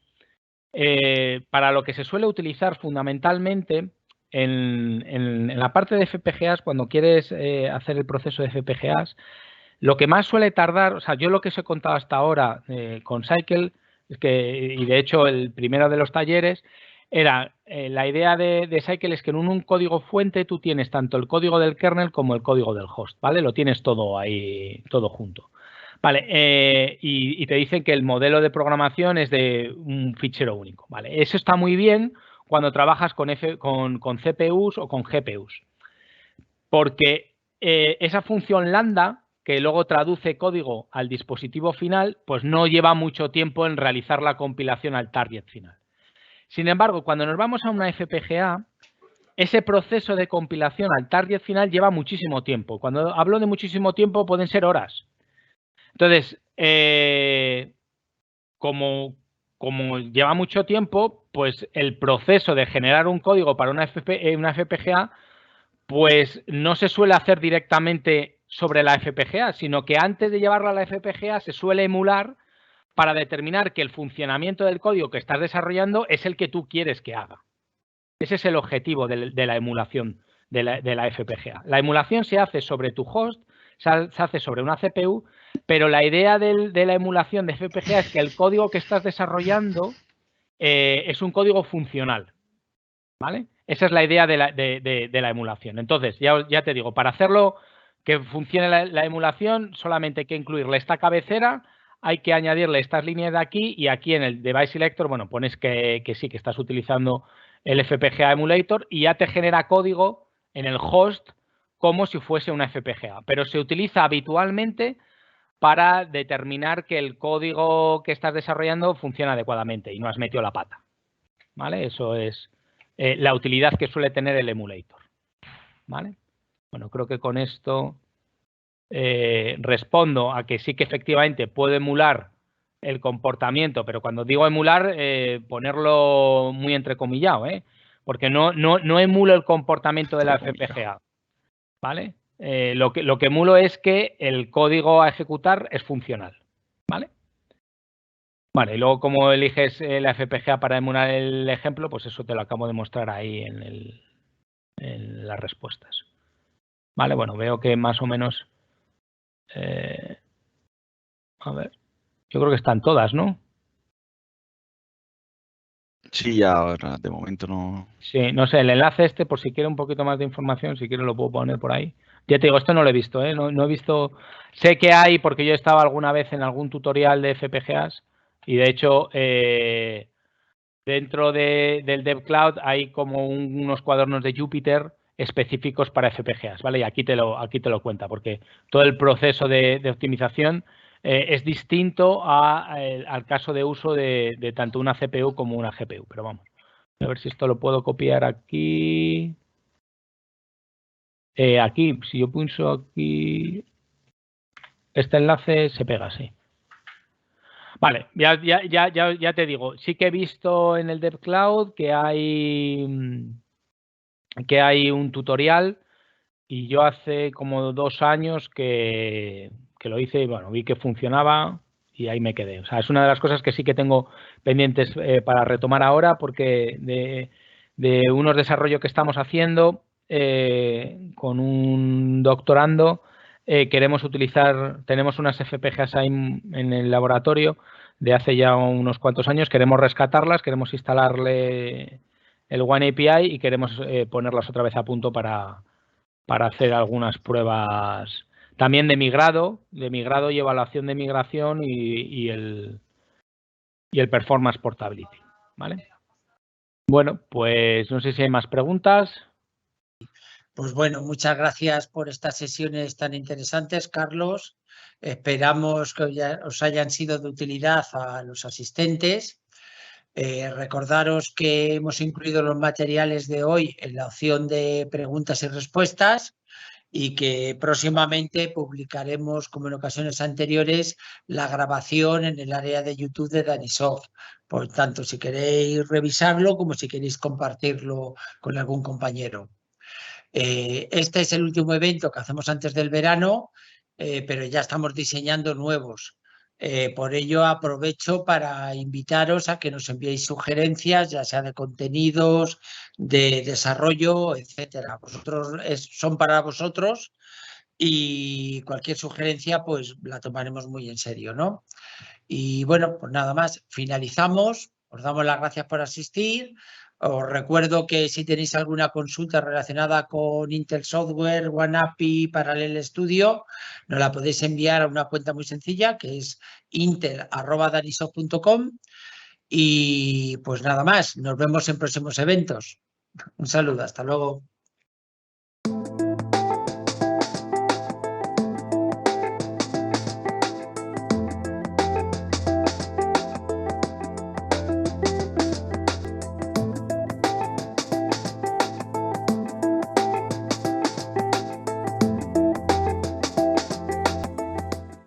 Speaker 1: para lo que se suele utilizar fundamentalmente en la parte de FPGAs, cuando quieres hacer el proceso de FPGAs, lo que más suele tardar, o sea, yo lo que os he contado hasta ahora con Cycle, es que, y de hecho el primero de los talleres, era la idea de Cycle es que en un código fuente tú tienes tanto el código del kernel como el código del host, ¿vale? Lo tienes todo ahí, todo junto. Vale, y te dicen que el modelo de programación es de un fichero único, ¿vale? Eso está muy bien cuando trabajas con CPUs o con GPUs, porque esa función lambda, que luego traduce código al dispositivo final, pues no lleva mucho tiempo en realizar la compilación al target final. Sin embargo, cuando nos vamos a una FPGA, ese proceso de compilación al target final lleva muchísimo tiempo. Cuando hablo de muchísimo tiempo, pueden ser horas. Entonces, como como lleva mucho tiempo, pues el proceso de generar un código para una FPGA, pues no se suele hacer directamente sobre la FPGA, sino que antes de llevarla a la FPGA se suele emular para determinar que el funcionamiento del código que estás desarrollando es el que tú quieres que haga. Ese es el objetivo de la emulación de la FPGA. La emulación se hace sobre tu host, se hace sobre una CPU, pero la idea de la emulación de FPGA es que el código que estás desarrollando es un código funcional, ¿vale? Esa es la idea de la emulación. Entonces, ya te digo, para hacerlo que funcione la emulación, solamente hay que incluirle esta cabecera, hay que añadirle estas líneas de aquí y aquí en el Device Selector, bueno, pones que sí, que estás utilizando el FPGA Emulator y ya te genera código en el host como si fuese una FPGA. Pero se utiliza habitualmente para determinar que el código que estás desarrollando funciona adecuadamente y no has metido la pata, ¿vale? Eso es la utilidad que suele tener el emulator, ¿vale? Bueno, creo que con esto respondo a que sí que efectivamente puedo emular el comportamiento, pero cuando digo emular, ponerlo muy entrecomillado, porque no emulo el comportamiento de la FPGA, ¿vale? Lo que emulo es que el código a ejecutar es funcional, ¿vale? Vale, y luego como eliges la FPGA para emular el ejemplo, pues eso te lo acabo de mostrar ahí en las respuestas. Vale, bueno, veo que más o menos... a ver, yo creo que están todas, ¿no?
Speaker 2: Sí, ya ahora de momento no.
Speaker 1: Sí, no sé, el enlace este, por si quiere un poquito más de información, si quiere lo puedo poner por ahí. Ya te digo, esto no lo he visto, ¿eh? No he visto... Sé que hay, porque yo he estado alguna vez en algún tutorial de FPGAs y de hecho... dentro del DevCloud hay como unos cuadernos de Jupyter específicos para FPGAs, ¿vale? Y aquí te lo cuenta, porque todo el proceso de optimización es distinto al caso de uso de tanto una CPU como una GPU. Pero vamos, a ver si esto lo puedo copiar aquí. Aquí, si yo pulso aquí, este enlace se pega así. Vale, ya te digo, sí que he visto en el DevCloud que hay un tutorial y yo hace como 2 años que lo hice y bueno, vi que funcionaba y ahí me quedé. O sea, es una de las cosas que sí que tengo pendientes para retomar ahora porque de unos desarrollos que estamos haciendo con un doctorando queremos utilizar, tenemos unas FPGAs ahí en el laboratorio de hace ya unos cuantos años, queremos rescatarlas, queremos instalarle el One API y queremos ponerlas otra vez a punto para hacer algunas pruebas también de migrado y evaluación de migración y el performance portability, ¿vale? Bueno, pues no sé si hay más preguntas.
Speaker 3: Pues bueno, muchas gracias por estas sesiones tan interesantes, Carlos. Esperamos que os hayan sido de utilidad a los asistentes. Recordaros que hemos incluido los materiales de hoy en la opción de preguntas y respuestas y que próximamente publicaremos, como en ocasiones anteriores, la grabación en el área de YouTube de Danisoft. Por tanto, si queréis revisarlo como si queréis compartirlo con algún compañero. Este es el último evento que hacemos antes del verano, pero ya estamos diseñando nuevos. Por ello aprovecho para invitaros a que nos enviéis sugerencias, ya sea de contenidos, de desarrollo, etcétera. Son para vosotros y cualquier sugerencia pues la tomaremos muy en serio, ¿no? Y bueno, pues nada más, finalizamos. Os damos las gracias por asistir. Os recuerdo que si tenéis alguna consulta relacionada con Intel Software, OneAPI, Parallel Studio, nos la podéis enviar a una cuenta muy sencilla que es intel@danisoft.com. Y pues nada más, nos vemos en próximos eventos. Un saludo, hasta luego.